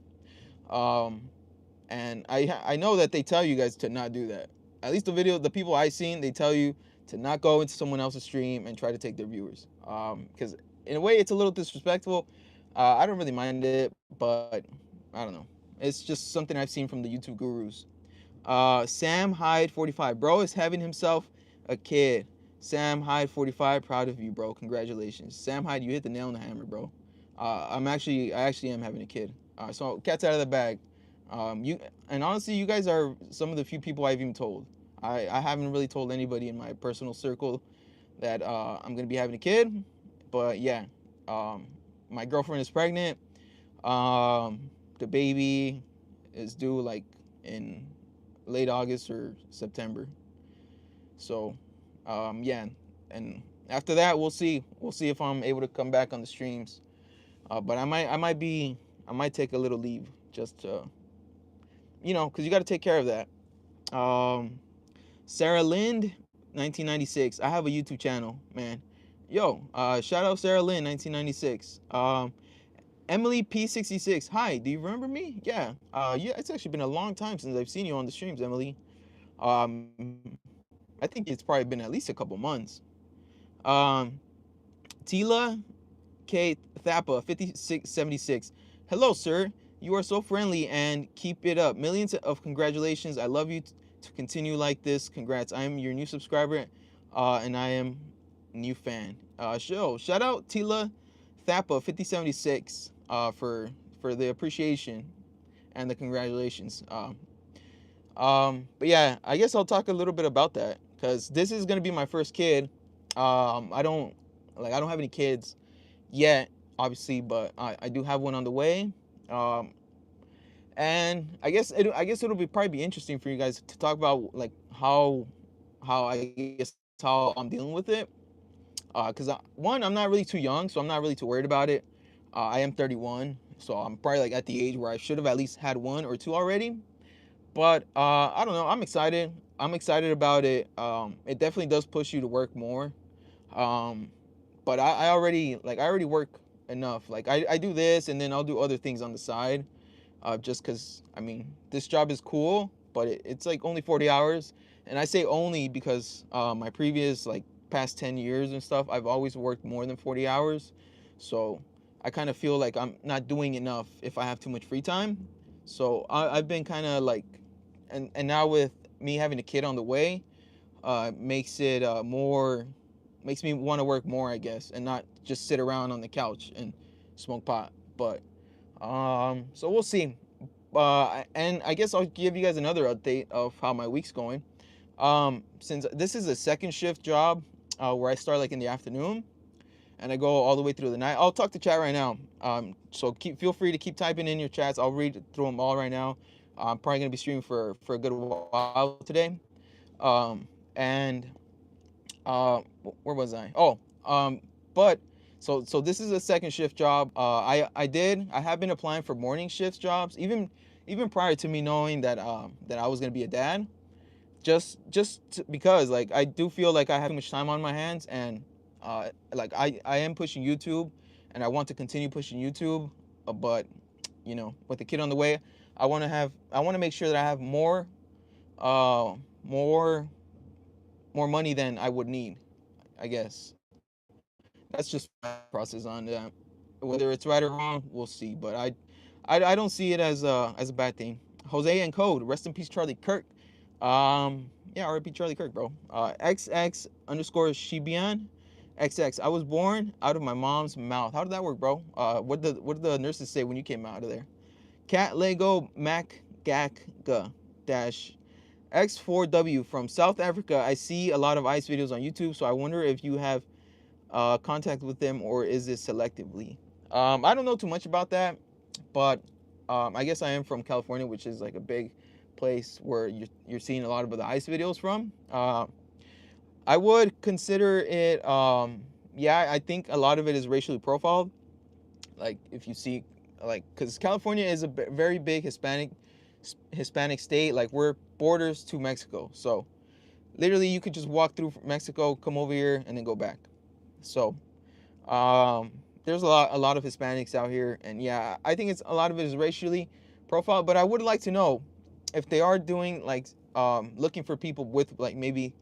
And I know that they tell you guys to not do that. At least the people I've seen, they tell you to not go into someone else's stream and try to take their viewers. Because in a way, it's a little disrespectful. I don't really mind it, but I don't know. It's just something I've seen from the YouTube gurus. Sam Hyde 45, bro, is having himself a kid. Sam Hyde 45, proud of you, bro. Congratulations. Sam Hyde, you hit the nail on the hammer, bro. I actually am having a kid. So cat's out of the bag. And honestly, you guys are some of the few people I've even told. I haven't really told anybody in my personal circle that I'm gonna be having a kid, but yeah, um, my girlfriend is pregnant. The baby is due like in late August or September. So, yeah, and after that, we'll see. We'll see if I'm able to come back on the streams. But I might take a little leave just to, because you got to take care of that. Um, Sarah Lind, 1996. I have a YouTube channel, man. Yo, shout out Sarah Lind, 1996. Emily P66. Hi, do you remember me? Yeah. Yeah, it's actually been a long time since I've seen you on the streams, Emily. Um, I think it's probably been at least a couple months. Um, Tila K. Thapa, 5676. Hello, sir. You are so friendly and keep it up. Millions of congratulations. I love you to continue like this. Congrats. I am your new subscriber and I am new fan. Shout out Tila Thapa, 5076 for the appreciation and the congratulations. But yeah, I guess I'll talk a little bit about that because this is gonna be my first kid. I don't have any kids yet, obviously, but I do have one on the way. Um, and I guess it'll be probably be interesting for you guys to talk about like how I guess how I'm dealing with it. Because one, I'm not really too young, so I'm not really too worried about it. I am 31, so I'm probably like at the age where I should have at least had one or two already. But I don't know. I'm excited. I'm excited about it. It definitely does push you to work more. Um, but I already work enough. Like I do this and then I'll do other things on the side. Just because I mean this job is cool, but it's like only 40 hours. And I say only because my previous like past 10 years and stuff, I've always worked more than 40 hours. So I kind of feel like I'm not doing enough if I have too much free time. So I've been kind of like, and now with me having a kid on the way, makes it more makes me want to work more, I guess, and not just sit around on the couch and smoke pot. But so we'll see. And I guess I'll give you guys another update of how my week's going. Since this is a second shift job, where I start like in the afternoon and I go all the way through the night. I'll talk to chat right now. So feel free to keep typing in your chats. I'll read through them all right now. I'm probably gonna be streaming for a good while today. And where was I? Oh, but so this is a second shift job. I have been applying for morning shift jobs even prior to me knowing that I was gonna be a dad. Because like I do feel like I have too much time on my hands and like I am pushing YouTube and I want to continue pushing YouTube, but with the kid on the way, I want to make sure that I have uh more more money than I would need, I guess. That's just my process on that. Whether it's right or wrong, we'll see. But I don't see it as a bad thing. Jose and Code, rest in peace, Charlie Kirk. Yeah, R.I.P. Charlie Kirk, bro. XX underscore Shibian. XX. I was born out of my mom's mouth. How did that work, bro? What did the nurses say when you came out of there? Cat Lego Mac Gakga dash X4W from South Africa. I see a lot of ice videos on YouTube, so I wonder if you have contact with them or is it selectively? I don't know too much about that, but I guess I am from California, which is like a big place where you're seeing a lot of the ice videos from. I would consider it. Yeah, I think a lot of it is racially profiled. Like if you see, like, because California is a very big Hispanic state. Like we're borders to Mexico, so literally you could just walk through Mexico, come over here, and then go back. So there's a lot of Hispanics out here, and yeah, I think it's a lot of it is racially profiled. But I would like to know if they are doing like looking for people with like maybe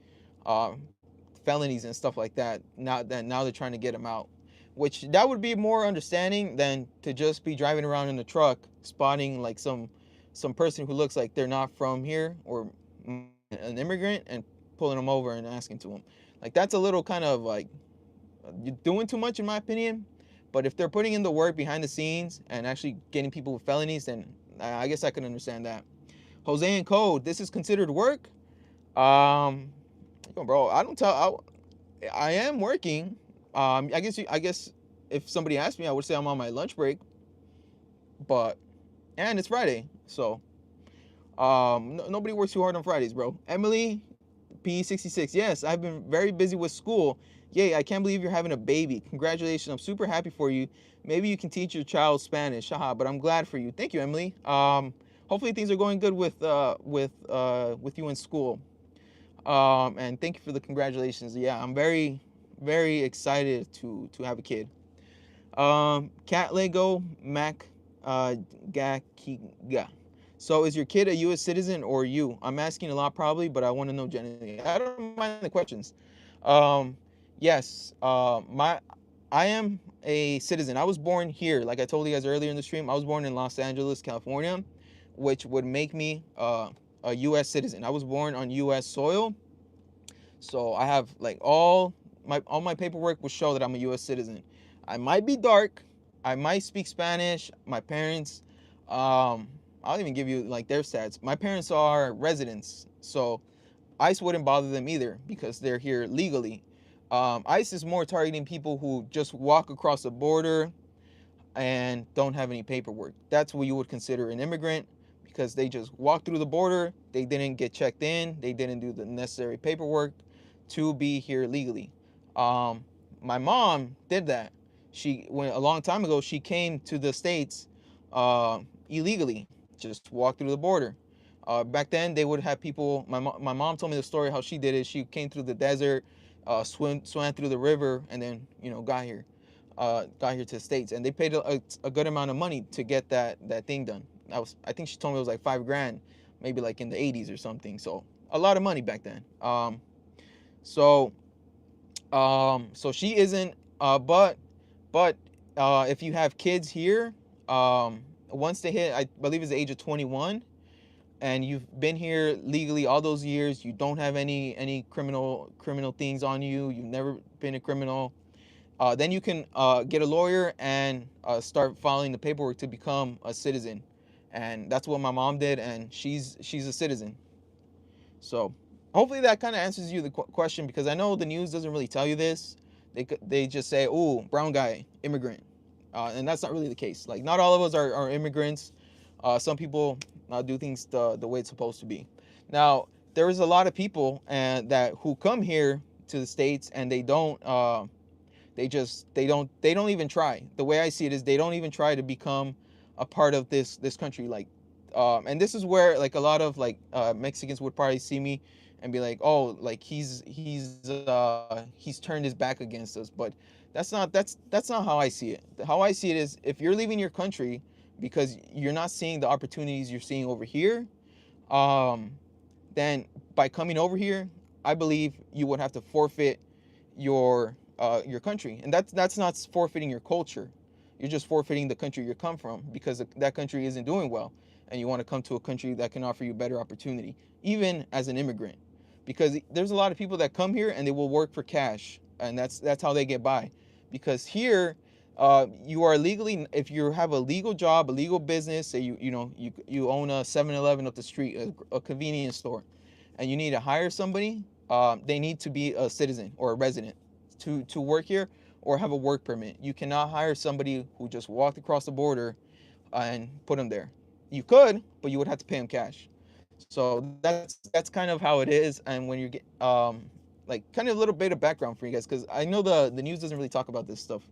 felonies and stuff like that. Now they're trying to get them out, which that would be more understanding than to just be driving around in a truck spotting like some person who looks like they're not from here or an immigrant and pulling them over and asking to them. Like that's a little kind of like you're doing too much in my opinion. But if they're putting in the work behind the scenes and actually getting people with felonies, then I guess I can understand that. Jose and Code, this is considered work. Um, yo, bro, I don't tell. I am working. I guess if somebody asked me, I would say I'm on my lunch break. But and it's Friday, so nobody works too hard on Fridays, bro. Emily P66. Yes, I've been very busy with school. Yay, I can't believe you're having a baby. Congratulations. I'm super happy for you. Maybe you can teach your child Spanish. Haha, but I'm glad for you. Thank you, Emily. Hopefully things are going good with you in school. And thank you for the congratulations. Yeah, I'm very very excited to have a kid. Cat Lego Mac Gakiga. So is your kid a U.S. citizen or you? I'm asking a lot probably, but I want to know genuinely. I don't mind the questions. Um, yes, I am a citizen. I was born here, like I told you guys earlier in the stream. I was born in Los Angeles, California, which would make me a U.S. citizen. I was born on U.S. soil, so I have like all my paperwork will show that I'm a U.S. citizen. I might be dark. I might speak Spanish. My parents, I'll even give you like their stats. My parents are residents, so ICE wouldn't bother them either because they're here legally. ICE is more targeting people who just walk across the border and don't have any paperwork. That's what you would consider an immigrant because they just walked through the border, they didn't get checked in, they didn't do the necessary paperwork to be here legally. My mom did that. She went a long time ago. She came to the states illegally, just walked through the border. Back then, they would have people. My mom told me the story how she did it. She came through the desert, swam through the river, and then got here to the states, and they paid a good amount of money to get that thing done. I think she told me it was like 5 grand, maybe like in the 80s or something. So a lot of money back then. So so she isn't. But if you have kids here, once they hit, I believe it's the age of 21, and you've been here legally all those years, you don't have any criminal things on you. You've never been a criminal. Then you can get a lawyer and start filing the paperwork to become a citizen, and that's what my mom did, and she's a citizen. So hopefully that kind of answers you the question, because I know the news doesn't really tell you this. They just say, "Oh, brown guy, immigrant," and that's not really the case. Like not all of us are immigrants. Some people do things the way it's supposed to be. Now there is a lot of people and that who come here to the states and they don't. They don't even try. The way I see it is they don't even try to become a part of this country. Like, and this is where like a lot of like Mexicans would probably see me and be like, oh, like he's turned his back against us. But that's not how I see it. How I see it is if you're leaving your country because you're not seeing the opportunities you're seeing over here, um, then by coming over here, I believe you would have to forfeit your country, and that's not forfeiting your culture. You're just forfeiting the country you come from because that country isn't doing well, and you want to come to a country that can offer you better opportunity, even as an immigrant. Because there's a lot of people that come here and they will work for cash, and that's how they get by. Because here, you are legally, if you have a legal job, a legal business, say you own a 7-Eleven up the street, a convenience store, and you need to hire somebody, they need to be a citizen or a resident to work here or have a work permit. You cannot hire somebody who just walked across the border and put them there. You could, but you would have to pay them cash. So that's kind of how it is. And when you get like kind of a little bit of background for you guys, because I know the news doesn't really talk about this stuff.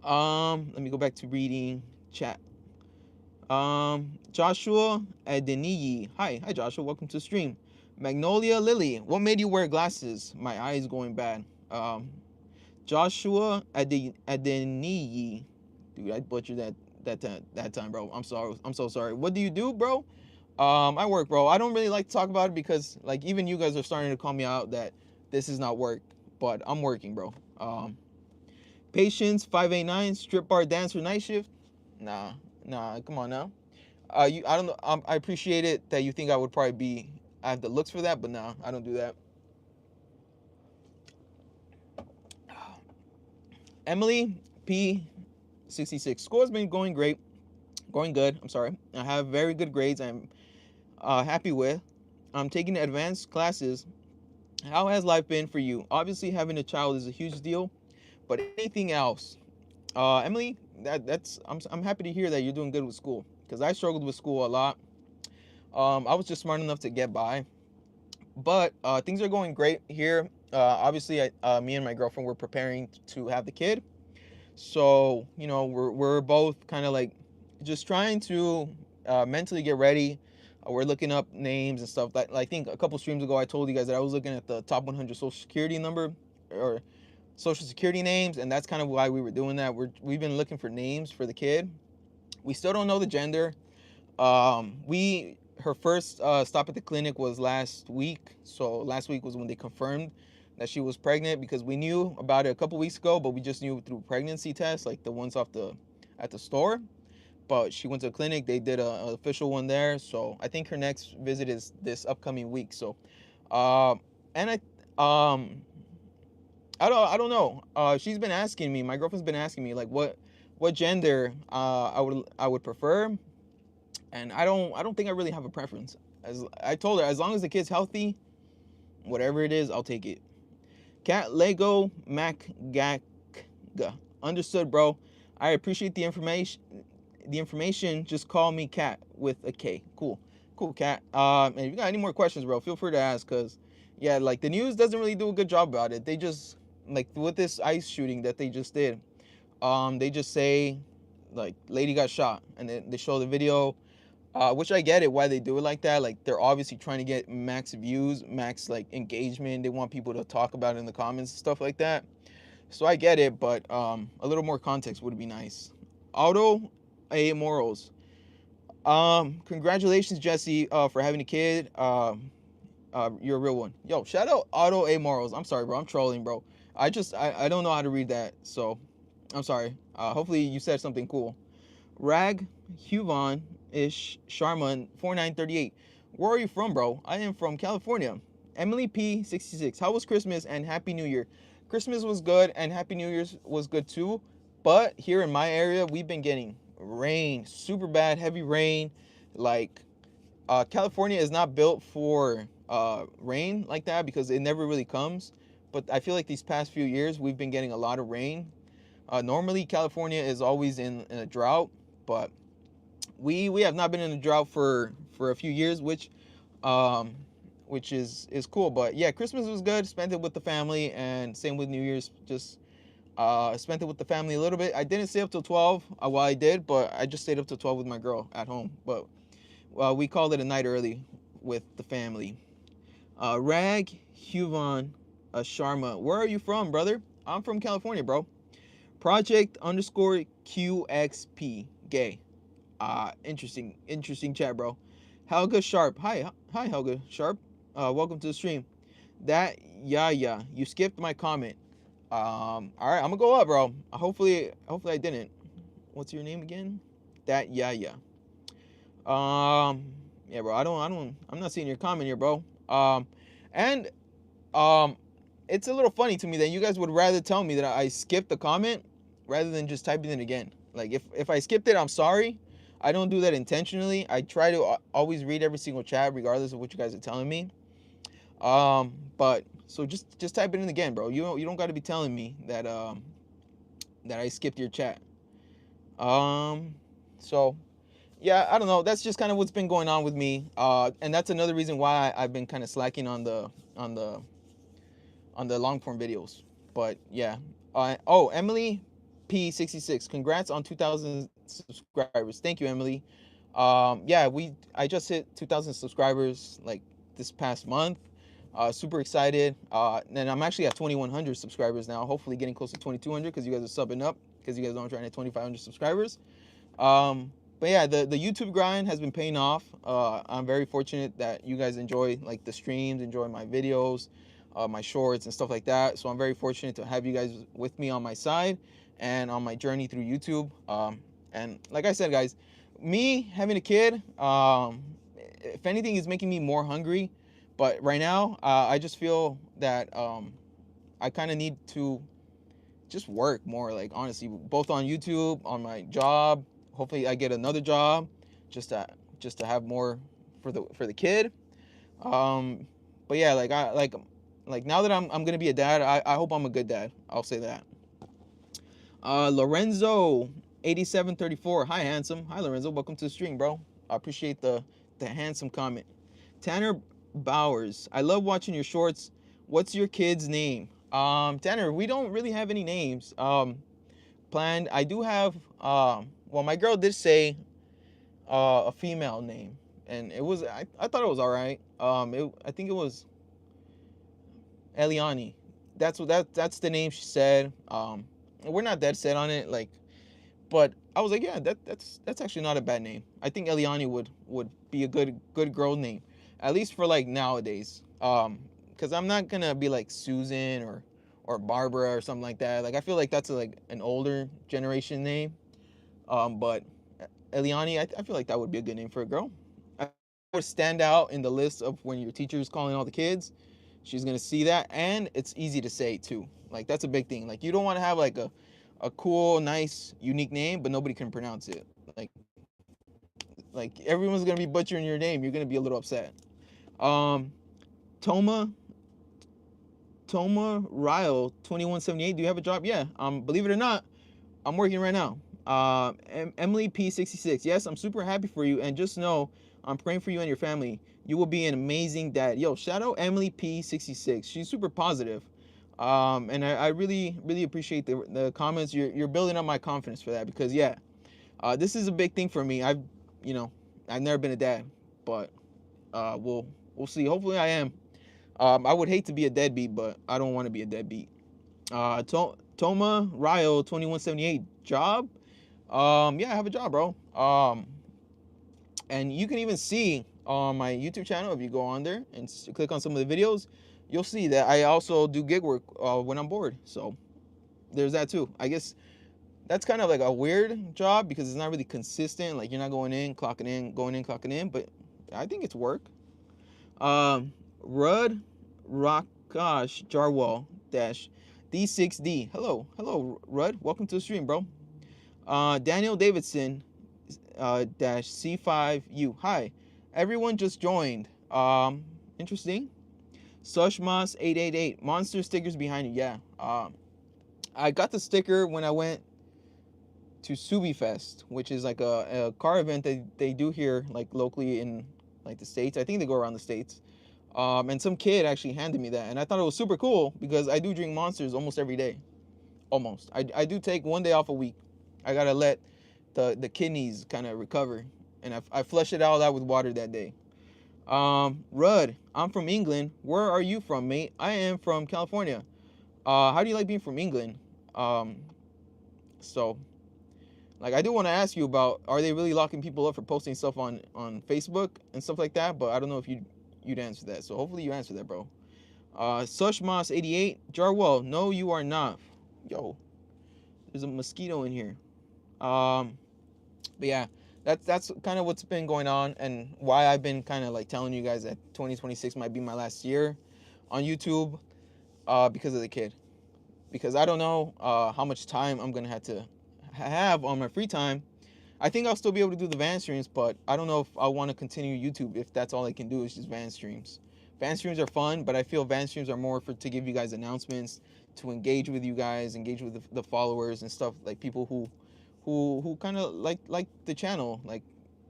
Let me go back to reading chat. Joshua Adeniyi. Hi Joshua, welcome to the stream. Magnolia Lily, what made you wear glasses? My eye is going bad. Joshua Adeniyi. Dude, I butchered that time, bro. I'm sorry. I'm so sorry. What do you do, bro? I work, bro. I don't really like to talk about it because like even you guys are starting to call me out that this is not work, but I'm working, bro. Patience 589 strip bar dancer night shift. Nah, come on now. I don't know. I appreciate it that you think I would probably I have the looks for that, but nah, I don't do that. Emily P66. School's been going great, going good. I'm sorry. I have very good grades. I'm happy with. I'm taking advanced classes. How has life been for you? Obviously, having a child is a huge deal, but anything else? Emily, I'm happy to hear that you're doing good with school because I struggled with school a lot. I was just smart enough to get by, but things are going great here. Obviously, me and my girlfriend were preparing to have the kid, so we're both kind of like just trying to mentally get ready. We're looking up names and stuff. That I think a couple streams ago I told you guys that I was looking at the top 100 social security number or social security names, and that's kind of why we were doing that. We've been looking for names for the kid. We still don't know the gender. We Her first stop at the clinic was last week. So last week was when they confirmed that she was pregnant, because we knew about it a couple weeks ago, but we just knew through pregnancy tests, like the ones at the store. But she went to a clinic. They did an official one there. So I think her next visit is this upcoming week. So, and I don't know. She's been asking me. My girlfriend's been asking me like what gender I would prefer, and I don't think I really have a preference. As I told her, as long as the kid's healthy, whatever it is, I'll take it. Cat Lego Mac Gag. Understood, bro. I appreciate the information. Just call me Cat with a K. Cool, Cat. And if you got any more questions, bro, feel free to ask. Cause yeah, like the news doesn't really do a good job about it. They just like with this ICE shooting that they just did. They just say like lady got shot, and then they show the video. Which I get it why they do it like that. Like they're obviously trying to get max views, max like engagement. They want people to talk about it in the comments and stuff like that. So I get it, but a little more context would be nice. Auto A Morals. Congratulations, Jesse, for having a kid. You're a real one. Yo, shout out Auto A Morals. I'm sorry, bro. I'm trolling, bro. I don't know how to read that, so I'm sorry. Hopefully you said something cool. Rag Huvon Ish Sharman 4938. Where are you from, bro? I am from California. Emily P 66. How was Christmas and Happy New Year? Christmas was good and Happy New Year's was good too. But here in my area, we've been getting rain, super bad, heavy rain. Like California is not built for rain like that because it never really comes. But I feel like these past few years we've been getting a lot of rain. Normally California is always in a drought, but we have not been in a drought for a few years, which is cool. But yeah, Christmas was good. Spent it with the family, and same with New Year's. Just spent it with the family a little bit. I didn't stay up till 12. Well, I did, but I just stayed up till 12 with my girl at home. But we called it a night early with the family. Rag Huvon Sharma, where are you from, brother? I'm from California, bro. Project _ QXP gay. Interesting chat, bro. Helga Sharp. Hi Helga Sharp. Welcome to the stream. That yeah, you skipped my comment. All right, I'm gonna go up, bro. Hopefully I didn't. What's your name again? That yeah. Yeah, bro. I'm not seeing your comment here, bro. And it's a little funny to me that you guys would rather tell me that I skipped the comment rather than just typing it again. Like if I skipped it, I'm sorry. I don't do that intentionally. I try to always read every single chat, regardless of what you guys are telling me. But so just type it in again, bro. You don't got to be telling me that that I skipped your chat. So yeah, I don't know. That's just kind of what's been going on with me. And that's another reason why I've been kind of slacking on the long form videos. But yeah. Oh, Emily P66. Congrats on 2,000 subscribers. Thank you, Emily. Yeah, I just hit 2,000 subscribers like this past month. Super excited. And I'm actually at 2,100 subscribers now. Hopefully getting close to 2,200 because you guys are subbing up, because you guys know I'm trying to hit 2,500 subscribers. But yeah, the YouTube grind has been paying off. I'm very fortunate that you guys enjoy like the streams, enjoy my videos, my shorts and stuff like that. So I'm very fortunate to have you guys with me on my side and on my journey through YouTube. And like I said, guys, me having a kid, if anything, is making me more hungry. But right now, I just feel that I kind of need to just work more, like honestly, both on YouTube, on my job. Hopefully I get another job just to have more for the kid. Um, but yeah, like now that I'm gonna be a dad, I hope I'm a good dad. I'll say that. Lorenzo 8734. Hi handsome. Hi Lorenzo. Welcome to the stream, bro. I appreciate the handsome comment. Tanner Bowers. I love watching your shorts. What's your kid's name? Tanner, we don't really have any names planned. I do have well, my girl did say a female name, and it was I thought it was all right. I think it was Eliani. That's the name she said. We're not dead set on it, like, but I was like, yeah, that's actually not a bad name. I think Eliani would be a good girl name, at least for like nowadays. Because I'm not gonna be like Susan or Barbara or something like that. Like I feel like that's like an older generation name. But Eliani, I feel like that would be a good name for a girl. I would stand out in the list of when your teacher is calling all the kids. She's gonna see that, and it's easy to say too. Like that's a big thing. Like you don't want to have like a cool, nice, unique name, but nobody can pronounce it. Like everyone's gonna be butchering your name. You're gonna be a little upset. Um, Toma Toma Ryle 2178. Do you have a job? Yeah. Believe it or not, I'm working right now. Emily P66. Yes, I'm super happy for you, and just know I'm praying for you and your family. You will be an amazing dad. Yo, shout out Emily P66. She's super positive. And I really appreciate the comments. You're building up my confidence for that because yeah, this is a big thing for me. You know, I've never been a dad, but we'll see. Hopefully, I am. I would hate to be a deadbeat, but I don't want to be a deadbeat. Toma Ryo 2178 job. Yeah, I have a job, bro. And you can even see on my YouTube channel if you go on there and click on some of the videos, you'll see that I also do gig work when I'm bored. So there's that too. I guess that's kind of like a weird job because it's not really consistent. Like you're not going in, clocking in, going in, clocking in. But I think it's work. Rud Rakash Jarwal dash D6D. Hello, Rud. Welcome to the stream, bro. Daniel Davidson dash C5U. Hi, everyone just joined. Interesting. Sushmas 888. Monster stickers behind you. Yeah. I got the sticker when I went to Subi Fest, which is like a car event that they do here, like locally in like the States. I think they go around the States. And some kid actually handed me that, and I thought it was super cool because I do drink Monsters almost every day. Almost. I do take one day off a week. I gotta let the kidneys kind of recover, and I flushed it all out with water that day. Rudd, I'm from England. Where are you from, mate? I am from California. How do you like being from England? Um, so like I do want to ask you about, are they really locking people up for posting stuff on Facebook and stuff like that? But I don't know if you'd answer that. So hopefully you answer that, bro. Sushmas88, Jarwell, no, you are not. Yo, there's a mosquito in here. But yeah, that's kind of what's been going on and why I've been kind of like telling you guys that 2026 might be my last year on YouTube, because of the kid. Because I don't know how much time I'm gonna have to have on my free time. I think I'll still be able to do the van streams, but I don't know if I want to continue YouTube if that's all I can do is just van streams. Van streams are fun, but I feel van streams are more for to give you guys announcements, to engage with you guys, engage with the followers and stuff, like people who kind of like the channel, like.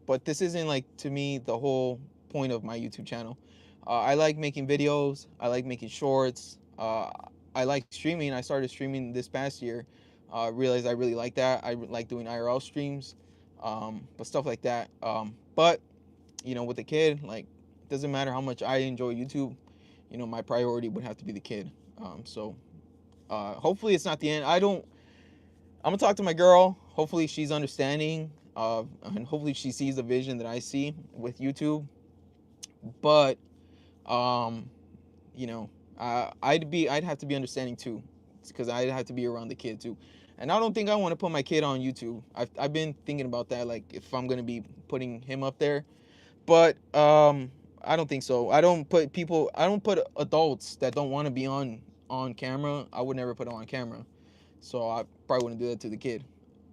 But this isn't like to me the whole point of my YouTube channel. I like making videos. I like making shorts. I like streaming. I started streaming this past year. Realized I really like that. I like doing IRL streams, but stuff like that. But you know, with the kid, like, it doesn't matter how much I enjoy YouTube. You know, my priority would have to be the kid. So hopefully it's not the end. I'm gonna talk to my girl. Hopefully she's understanding, and hopefully she sees the vision that I see with YouTube. But you know, I'd have to be understanding too, because I'd have to be around the kid too. And I don't think I want to put my kid on YouTube. I've been thinking about that, like if I'm gonna be putting him up there, but I don't think so. I don't put adults that don't want to be on camera. I would never put them on camera. So I probably wouldn't do that to the kid.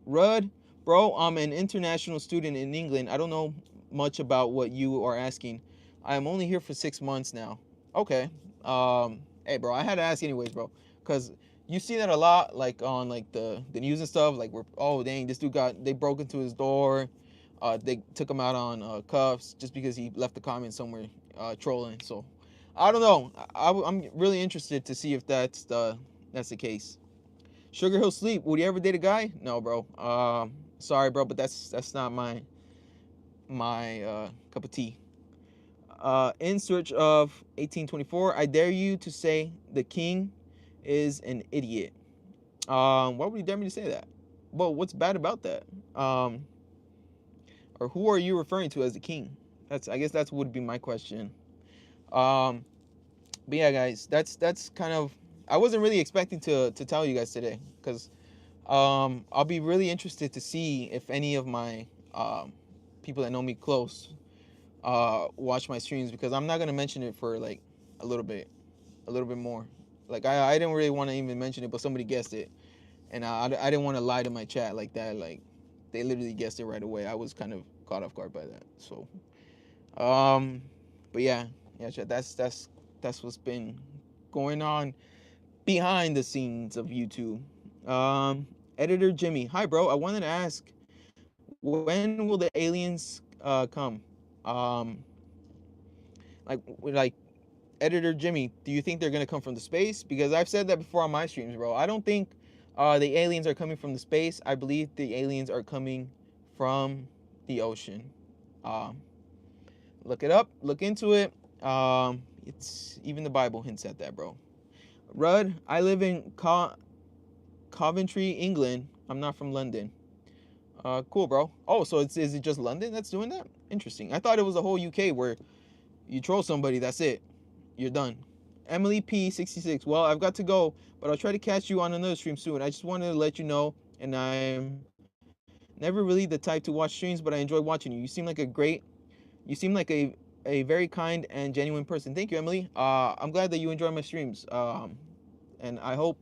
Rudd, bro, I'm an international student in England. I don't know much about what you are asking. I am only here for 6 months now. Okay. Hey, bro, I had to ask anyways, bro, because you see that a lot, like on like the news and stuff. Like, we're oh dang, this dude they broke into his door. They took him out on cuffs just because he left a comment somewhere trolling. So, I don't know. I'm really interested to see if that's the case. Sugar Hill Sleep. Would you ever date a guy? No, bro. Sorry, bro, but that's not my cup of tea. In search of 1824. I dare you to say the king is an idiot. Why would you dare me to say that? Well, what's bad about that? Um, or who are you referring to as the king? I guess that's would be my question. Um, but yeah, guys, that's kind of. I wasn't really expecting to tell you guys today because I'll be really interested to see if any of my people that know me close watch my streams, because I'm not gonna mention it for like a little bit, a little bit more. Like I didn't really want to even mention it, but somebody guessed it, and I didn't want to lie to my chat like that. Like they literally guessed it right away. I was kind of caught off guard by that. So um, but yeah, chat. That's what's been going on behind the scenes of YouTube. Editor Jimmy, hi bro. I wanted to ask, when will the aliens come? Um, like Editor Jimmy, do you think they're gonna come from the space? Because I've said that before on my streams, bro. I don't think the aliens are coming from the space. I believe the aliens are coming from the ocean. Um, look it up, look into it. It's even the Bible hints at that, bro. Rudd, I live in Coventry, England. I'm not from London. Cool, bro. Oh, so is it just London that's doing that? Interesting. I thought it was the whole UK where you troll somebody, that's it. You're done. Emily P66. Well, I've got to go, but I'll try to catch you on another stream soon. I just wanted to let you know, and I'm never really the type to watch streams, but I enjoy watching you. You seem like a very kind and genuine person. Thank you, Emily. I'm glad that you enjoy my streams. And I hope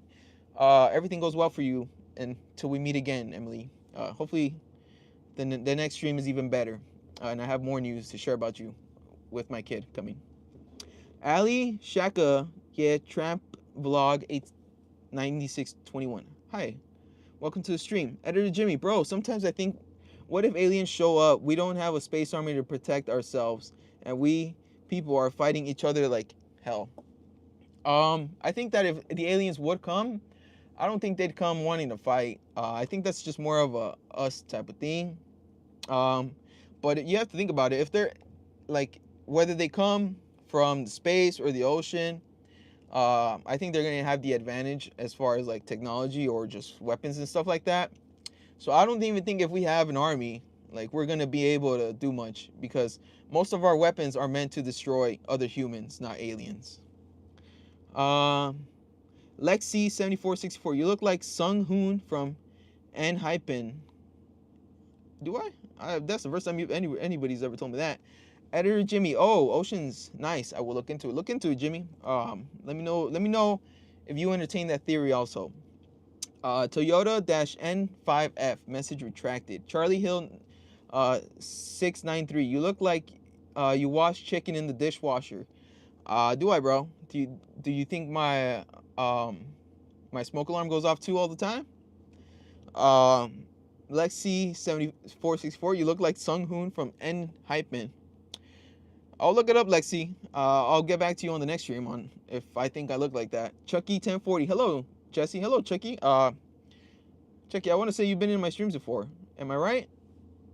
everything goes well for you until we meet again, Emily. Hopefully the next stream is even better, and I have more news to share about you with my kid coming. Ali Shaka, yeah, Tramp Vlog 89621. Hi, welcome to the stream. Editor Jimmy, bro, sometimes I think, what if aliens show up, we don't have a space army to protect ourselves, and we people are fighting each other like hell? I think that if the aliens would come, I don't think they'd come wanting to fight. I think that's just more of a us type of thing. But you have to think about it. If they're like, whether they come from space or the ocean, I think they're gonna have the advantage as far as like technology or just weapons and stuff like that. So I don't even think if we have an army, like we're gonna be able to do much, because most of our weapons are meant to destroy other humans, not aliens. Lexi7464, you look like Sung Hoon from Enhypen. Do I? That's the first time anybody's ever told me that. Editor Jimmy, oh, Ocean's nice. I will look into it. Look into it, Jimmy. Let me know. Let me know if you entertain that theory also. Toyota-N5F message retracted. Charlie Hill, 693. You look like you wash chicken in the dishwasher. Do I, bro? Do you think my my smoke alarm goes off too all the time? Lexi7464, you look like Sung Hoon from Enhypen. I'll look it up, Lexi. I'll get back to you on the next stream on if I think I look like that. Chucky1040, hello, Jesse. Hello, Chucky. Chucky, I want to say you've been in my streams before. Am I right?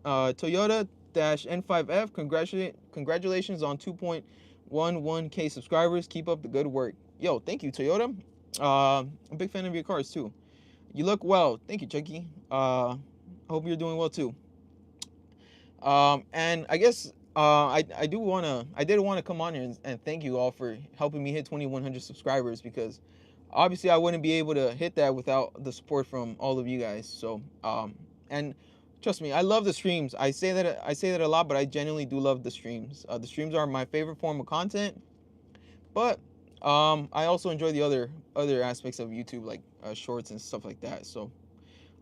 Toyota-N5F, congratulations on 2.11K subscribers. Keep up the good work. Yo, thank you, Toyota. I'm a big fan of your cars too. You look well. Thank you, Chucky. I hope you're doing well too. And I guess I did want to come on here and thank you all for helping me hit 2,100 subscribers, because obviously I wouldn't be able to hit that without the support from all of you guys. So and trust me, I love the streams. I say that a lot, but I genuinely do love the streams. The streams are my favorite form of content, but I also enjoy the other aspects of YouTube, like shorts and stuff like that. So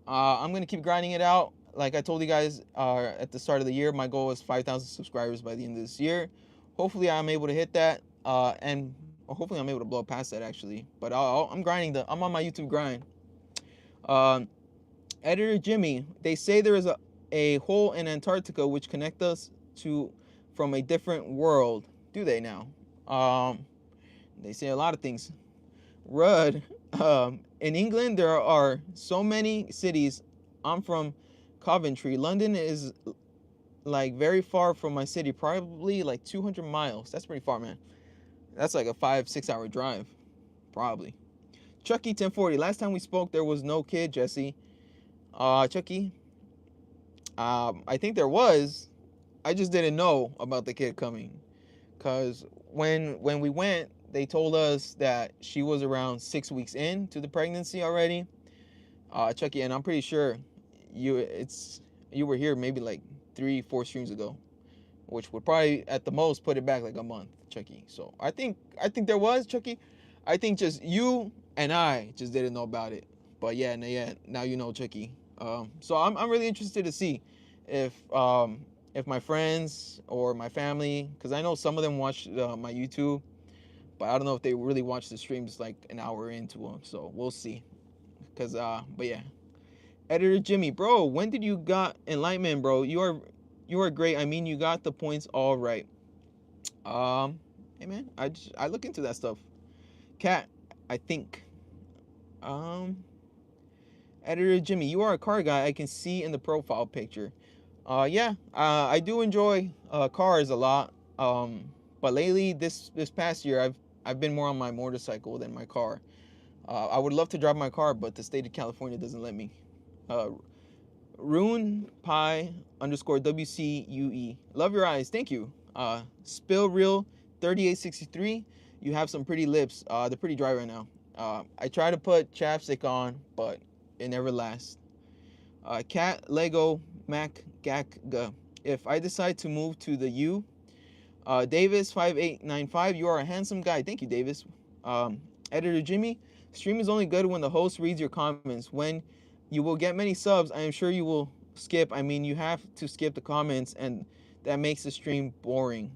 I'm gonna keep grinding it out. Like I told you guys at the start of the year, my goal is 5,000 subscribers by the end of this year. Hopefully I'm able to hit that, and hopefully I'm able to blow past that actually. But I'm grinding. I'm on my YouTube grind. Um, Editor Jimmy, they say there is a hole in Antarctica which connect us to from a different world. Do they now? Um, they say a lot of things. Rudd, in England there are so many cities. I'm from Coventry. London is like very far from my city, probably like 200 miles. That's pretty far, man. That's like a 5-6 hour drive, probably. Chucky 1040. Last time we spoke, there was no kid, Jesse. Chucky, I think there was. I just didn't know about the kid coming, cause when we went, they told us that she was around 6 weeks into the pregnancy already. Chucky, and I'm pretty sure you were here maybe like 3-4 streams ago, which would probably at the most put it back like a month, Chucky. So I think there was, Chucky. I think just you and I just didn't know about it. But yeah, now you know, Chucky. So I'm really interested to see if my friends or my family, because I know some of them watch my YouTube, but I don't know if they really watch the streams like an hour into them. So we'll see. But yeah, Editor Jimmy, bro, when did you got enlightenment, bro? You are great. I mean, you got the points all right. Um, hey man, I look into that stuff. Cat, I think. Um, Editor Jimmy, you are a car guy. I can see in the profile picture. Yeah, I do enjoy cars a lot. But lately, this past year, I've been more on my motorcycle than my car. I would love to drive my car, but the state of California doesn't let me. Uh, Rune Pi underscore WCUE. Love your eyes. Thank you. Spill Real 3863. You have some pretty lips. They're pretty dry right now. I try to put chapstick on, but it never lasts. Cat Lego Mac Gakga. If I decide to move to the U, Davis 5895. You are a handsome guy. Thank you, Davis. Editor Jimmy. Stream is only good when the host reads your comments. When you will get many subs, I am sure you will skip. I mean, you have to skip the comments, and that makes the stream boring.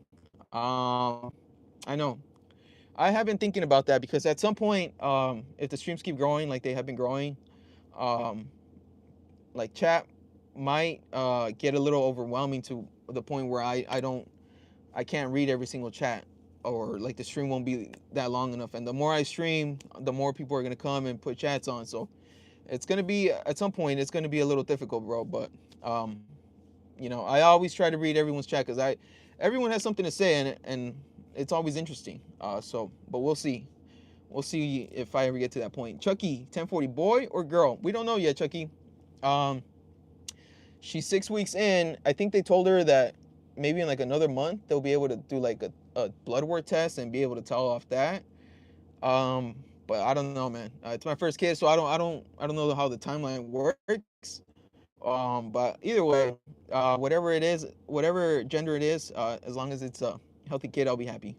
I know. I have been thinking about that because at some point, if the streams keep growing like they have been growing, um, like chat might get a little overwhelming to the point where I can't read every single chat, or like the stream won't be that long enough. And the more I stream, the more people are gonna come and put chats on. So it's gonna be at some point it's gonna be a little difficult, bro. But I always try to read everyone's chat because everyone has something to say, and it's always interesting. But we'll see. We'll see if I ever get to that point. Chucky 1040, boy or girl? We don't know yet, Chucky. She's 6 weeks in. I think they told her that maybe in like another month they'll be able to do like a blood work test and be able to tell off that. But I don't know, man. It's my first kid, so I don't know how the timeline works. But either way, whatever it is, whatever gender it is, as long as it's a healthy kid, I'll be happy.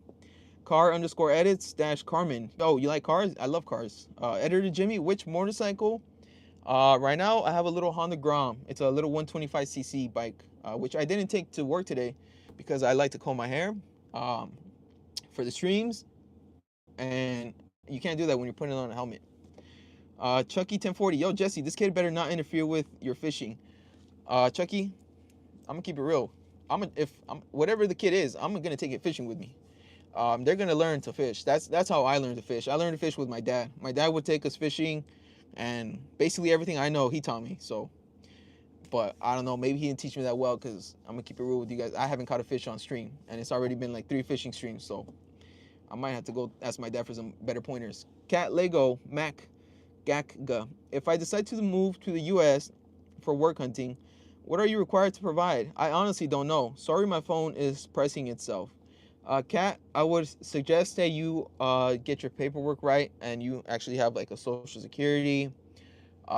Car underscore edits dash Carmen. Oh, you like cars? I love cars. Editor Jimmy, which motorcycle? Right now, I have a little Honda Grom. It's a little 125cc bike, which I didn't take to work today because I like to comb my hair for the streams, and you can't do that when you're putting on a helmet. Chucky 1040, yo Jesse, this kid better not interfere with your fishing. Chucky, I'm gonna keep it real. Whatever the kid is, I'm gonna take it fishing with me. They're gonna learn to fish. That's how I learned to fish. I learned to fish with my dad. My dad would take us fishing, and basically everything I know, he taught me. So, but I don't know, maybe he didn't teach me that well because I'm gonna keep it real with you guys. I haven't caught a fish on stream, and it's already been like 3 fishing streams. So, I might have to go ask my dad for some better pointers. Cat Lego Mac Gakga. If I decide to move to the U.S. for work hunting, what are you required to provide? I honestly don't know. Sorry, my phone is pressing itself. Kat, I would suggest that you get your paperwork right and you actually have like a social security.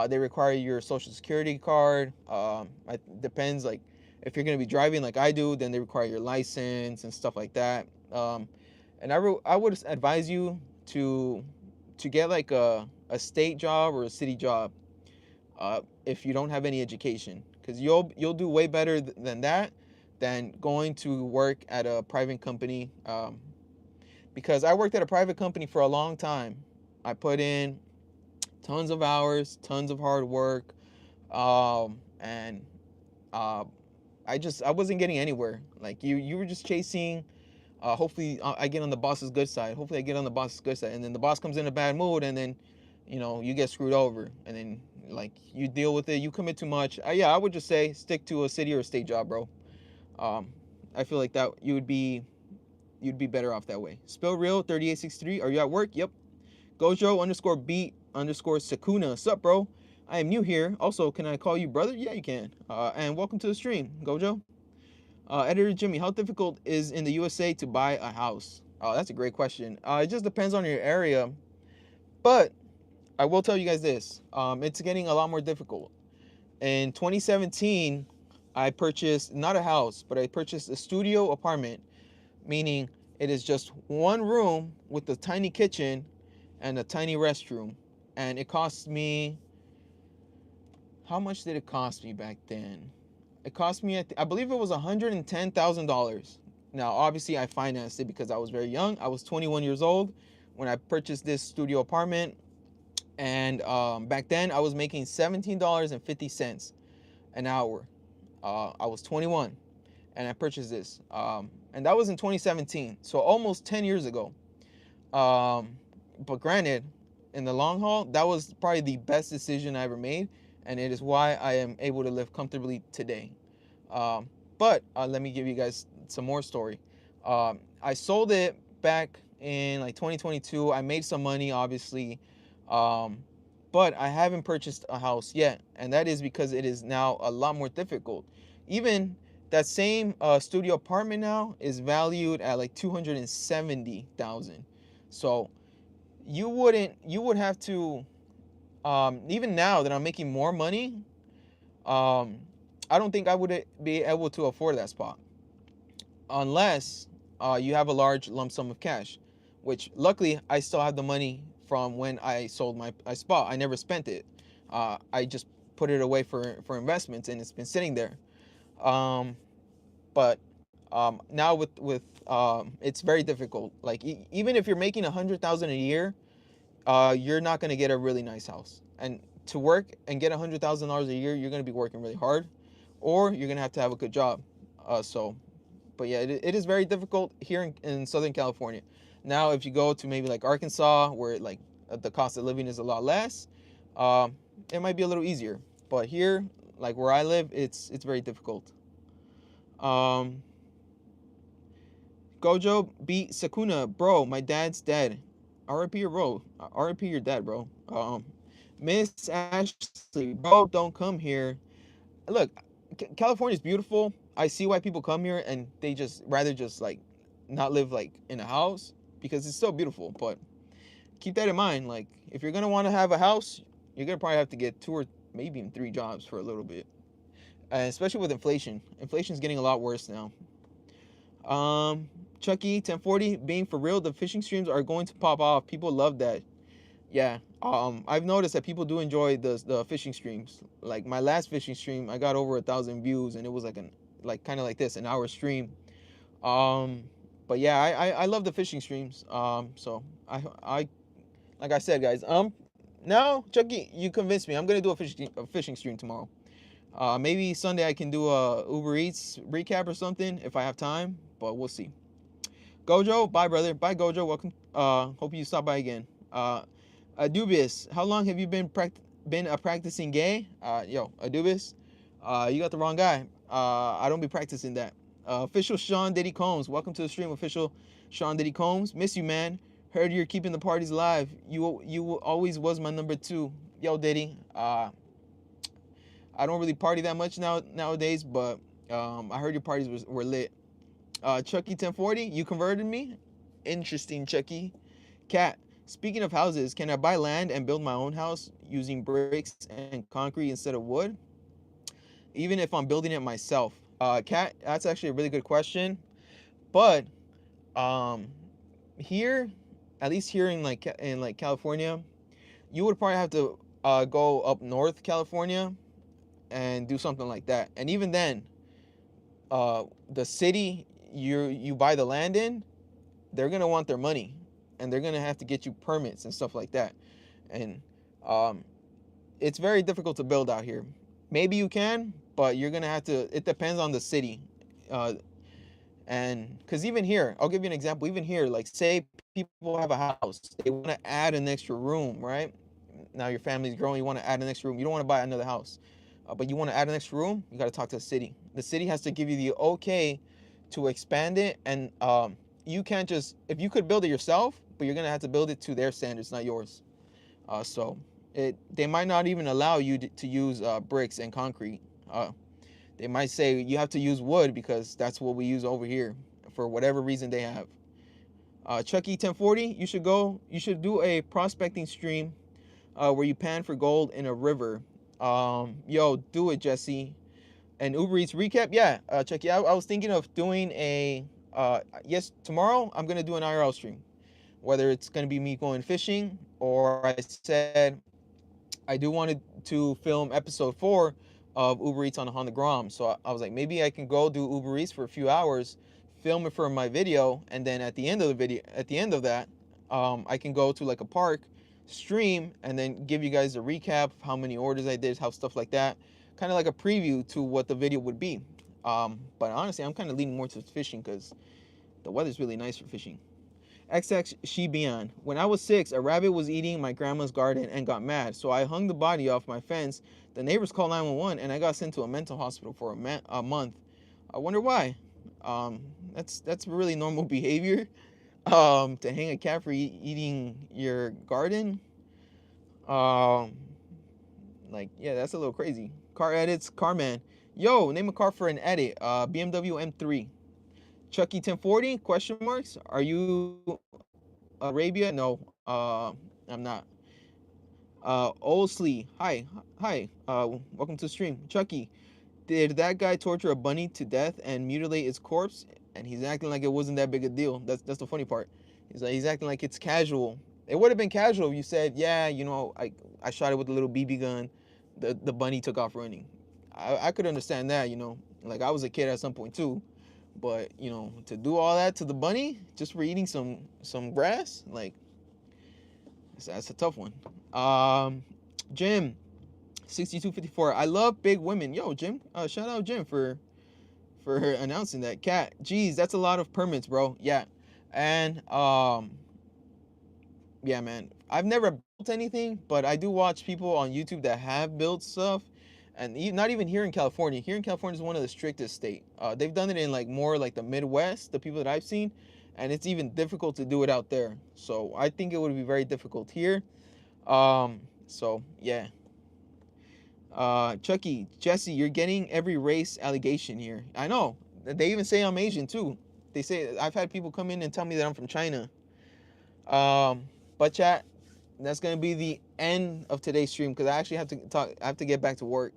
They require your social security card. It depends, like if you're gonna be driving like I do, then they require your license and stuff like that. And I would advise you to get like a state job or a city job if you don't have any education, because you'll do way better than that than going to work at a private company. Because I worked at a private company for a long time. I put in tons of hours, tons of hard work, and uh, I wasn't getting anywhere. Like you were just chasing. Hopefully, I get on the boss's good side. Hopefully, I get on the boss's good side, and then the boss comes in a bad mood, and then, you get screwed over, and then like you deal with it. You commit too much. Yeah, I would just say stick to a city or a state job, bro. Um, I feel like that you'd be better off that way. Spill real 3863. Are you at work? Yep. Gojo underscore beat underscore Sakuna. Sup, bro? I am new here. Also, can I call you brother? Yeah, you can. And welcome to the stream, Gojo. Editor Jimmy, how difficult is in the USA to buy a house? Oh, that's a great question. It just depends on your area, but I will tell you guys this: it's getting a lot more difficult. In 2017, I purchased not a house, but I purchased a studio apartment, meaning it is just one room with a tiny kitchen and a tiny restroom, and it cost me. How much did it cost me back then? It cost me, I believe it was $110,000. Now, obviously, I financed it because I was very young. I was 21 years old when I purchased this studio apartment. And back then, I was making $17.50 an hour. I was 21 and I purchased this. And that was in 2017, so almost 10 years ago. But granted, in the long haul, that was probably the best decision I ever made. And it is why I am able to live comfortably today. But let me give you guys some more story. I sold it back in like 2022. I made some money, obviously, but I haven't purchased a house yet, and that is because it is now a lot more difficult. Even that same studio apartment now is valued at like 270,000. So you would have to, even now that I'm making more money, I don't think I would be able to afford that spot unless you have a large lump sum of cash, which luckily I still have the money from when I sold my spot. I never spent it. I just put it away for investments, and it's been sitting there. But now with it's very difficult. Like even if you're making 100,000 a year, you're not gonna get a really nice house. And to work and get $100,000 a year, you're gonna be working really hard, or you're gonna have to have a good job. But yeah, it is very difficult here in Southern California. Now, if you go to maybe like Arkansas, where like the cost of living is a lot less, it might be a little easier. But here, like where I live, it's very difficult. Gojo beat Sakuna, bro. My dad's dead. R.I.P. your bro. R.I.P. your dad, bro. Miss Ashley, bro, don't come here. Look, California's beautiful. I see why people come here and they just rather just like not live like in a house because it's so beautiful. But keep that in mind. Like if you're gonna want to have a house, you're gonna probably have to get 2 or maybe even 3 jobs for a little bit, and especially with inflation. Inflation's getting a lot worse now. Chucky 1040, being for real, the fishing streams are going to pop off. People love that. Yeah. I've noticed that people do enjoy the fishing streams. Like my last fishing stream, I got over 1,000 views, and it was like kind of like this, an hour stream. But yeah, I love the fishing streams. So I like I said, guys. Now Chucky, you convinced me. I'm gonna do a fishing stream tomorrow. Maybe Sunday I can do a Uber Eats recap or something if I have time, but we'll see. Gojo, bye brother. Bye Gojo. Welcome. Hope you stop by again. Adubius, how long have you been a practicing gay? Yo, Adubius, you got the wrong guy. I don't be practicing that. Official Sean Diddy Combs, welcome to the stream. Official Sean Diddy Combs, miss you, man. Heard you're keeping the parties alive. You always was my number 2. Yo, Diddy. I don't really party that much nowadays, but I heard your parties were lit. Chucky 1040, you converted me. Interesting, Chucky. Cat, speaking of houses, can I buy land and build my own house using bricks and concrete instead of wood? Even if I'm building it myself. Cat, that's actually a really good question. But here, at least here in like California, you would probably have to go up north California and do something like that. And even then, the city you buy the land in, they're gonna want their money, and they're gonna have to get you permits and stuff like that. And um, it's very difficult to build out here. Maybe you can, but you're gonna have to. It depends on the city, uh, and because even here, I'll give you an example. Even here, like say people have a house, they want to add an extra room, right? Now your family's growing, you want to add an extra room. You don't want to buy another house, but you want to add an extra room. You got to talk to the city. The city has to give you the okay to expand it, and you can't just if you could build it yourself, but you're gonna have to build it to their standards, not yours. So they might not even allow you to use bricks and concrete. They might say you have to use wood because that's what we use over here for whatever reason they have. Chucky 1040, you should go. You should do a prospecting stream where you pan for gold in a river. Yo, do it, Jesse. And Uber Eats recap, yeah, Chucky. I was thinking of doing a yes tomorrow. I'm gonna do an IRL stream, whether it's gonna be me going fishing or I said I do want to film episode 4 of Uber Eats on the Honda Grom. So I was like, maybe I can go do Uber Eats for a few hours, film it for my video, and then at the end of the video, at the end of that, I can go to like a park, stream, and then give you guys a recap of how many orders I did, how stuff like that, kind of like a preview to what the video would be. But honestly, I'm kind of leaning more to fishing because the weather's really nice for fishing. XX Shibian. When I was 6, a rabbit was eating my grandma's garden and got mad, so I hung the body off my fence. The neighbors called 911 and I got sent to a mental hospital for a month. I wonder why. That's really normal behavior. To hang a cat for eating your garden. Um, yeah, that's a little crazy. Car edits, Carman. Yo, name a car for an edit. BMW M3. Chucky 1040? Question marks. Are you Arabia? No, I'm not. Olsley, hi. Welcome to the stream. Chucky, did that guy torture a bunny to death and mutilate its corpse? And he's acting like it wasn't that big a deal. That's the funny part. He's acting like it's casual. It would have been casual if you said, yeah, I shot it with a little BB gun. The bunny took off running. I could understand that, like I was a kid at some point too. But to do all that to the bunny just for eating some grass, like that's a tough one. Jim, 6254. I love big women. Yo, Jim. Shout out Jim for announcing that. Cat. Geez, that's a lot of permits, bro. Yeah, and yeah, man. I've never built anything, but I do watch people on YouTube that have built stuff, and not even here in California. Here in California is one of the strictest state. They've done it in like more like the Midwest, the people that I've seen, and it's even difficult to do it out there. So I think it would be very difficult here. So yeah. Chucky, Jesse, you're getting every race allegation here. I know. They even say I'm Asian too. They say I've had people come in and tell me that I'm from China. But chat, that's gonna be the end of today's stream because I actually have to talk. I have to get back to work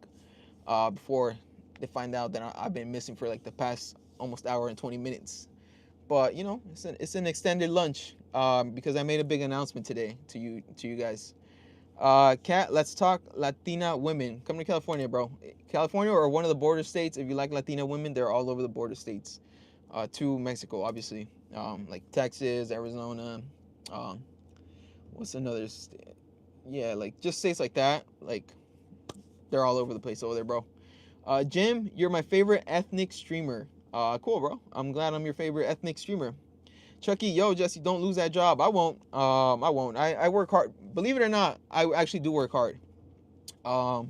before they find out that I've been missing for like the past almost hour and 20 minutes. But it's an extended lunch because I made a big announcement today to you guys. Kat, let's talk Latina women. Come to California, bro. California or one of the border states. If you like Latina women, they're all over the border states. To Mexico, obviously. Like Texas, Arizona. What's another state? Yeah, like just states like that. Like they're all over the place over there, bro. Jim, you're my favorite ethnic streamer. Cool, bro. I'm glad I'm your favorite ethnic streamer. Chucky, yo, Jesse, don't lose that job. I won't. I won't. I work hard. Believe it or not, I actually do work hard. I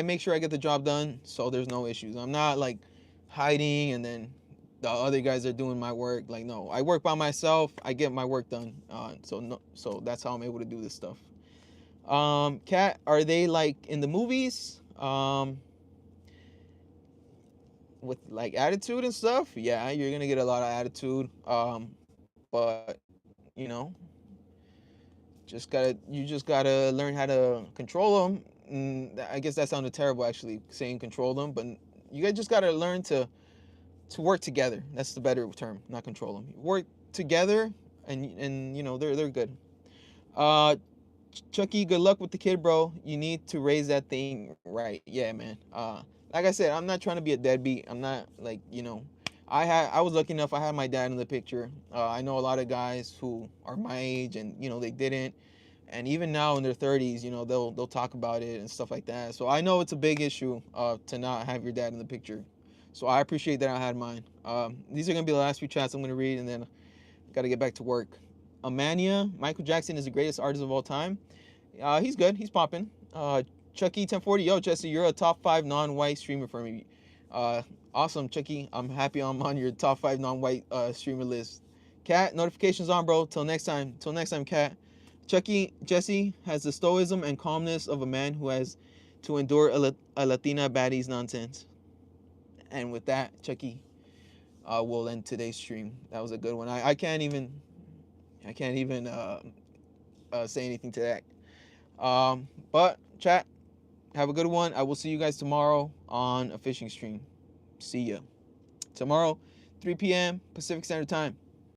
make sure I get the job done, so there's no issues. I'm not like hiding and then the other guys are doing my work. Like no, I work by myself. I get my work done. So that's how I'm able to do this stuff. Kat, are they like in the movies? With like attitude and stuff, yeah, you're gonna get a lot of attitude. But you know, you just gotta learn how to control them. I guess that sounded terrible actually saying control them, but you guys just gotta learn to work together. That's the better term, not control them. Work together, and they're good. Chucky, good luck with the kid, bro. You need to raise that thing right. Yeah, man. like I said, I'm not trying to be a deadbeat. I'm not like, I was lucky enough. I had my dad in the picture. I know a lot of guys who are my age, and they didn't, and even now in their 30s, they'll talk about it and stuff like that. So I know it's a big issue to not have your dad in the picture. So I appreciate that I had mine. These are gonna be the last few chats I'm gonna read, and then got to get back to work. Amania, Michael Jackson is the greatest artist of all time. He's good. He's popping. Chucky 1040, yo Jesse, you're a top 5 non-white streamer for me. Uh, awesome, Chucky. I'm happy I'm on your top 5 non-white streamer list. Cat, notifications on, bro. Till next time. Till next time, Cat. Chucky, Jesse has the stoicism and calmness of a man who has to endure a Latina baddie's nonsense. And with that, Chucky, we'll end today's stream. That was a good one. I can't even say anything to that. But chat, have a good one. I will see you guys tomorrow on a fishing stream. See ya. Tomorrow, 3 p.m. Pacific Standard Time.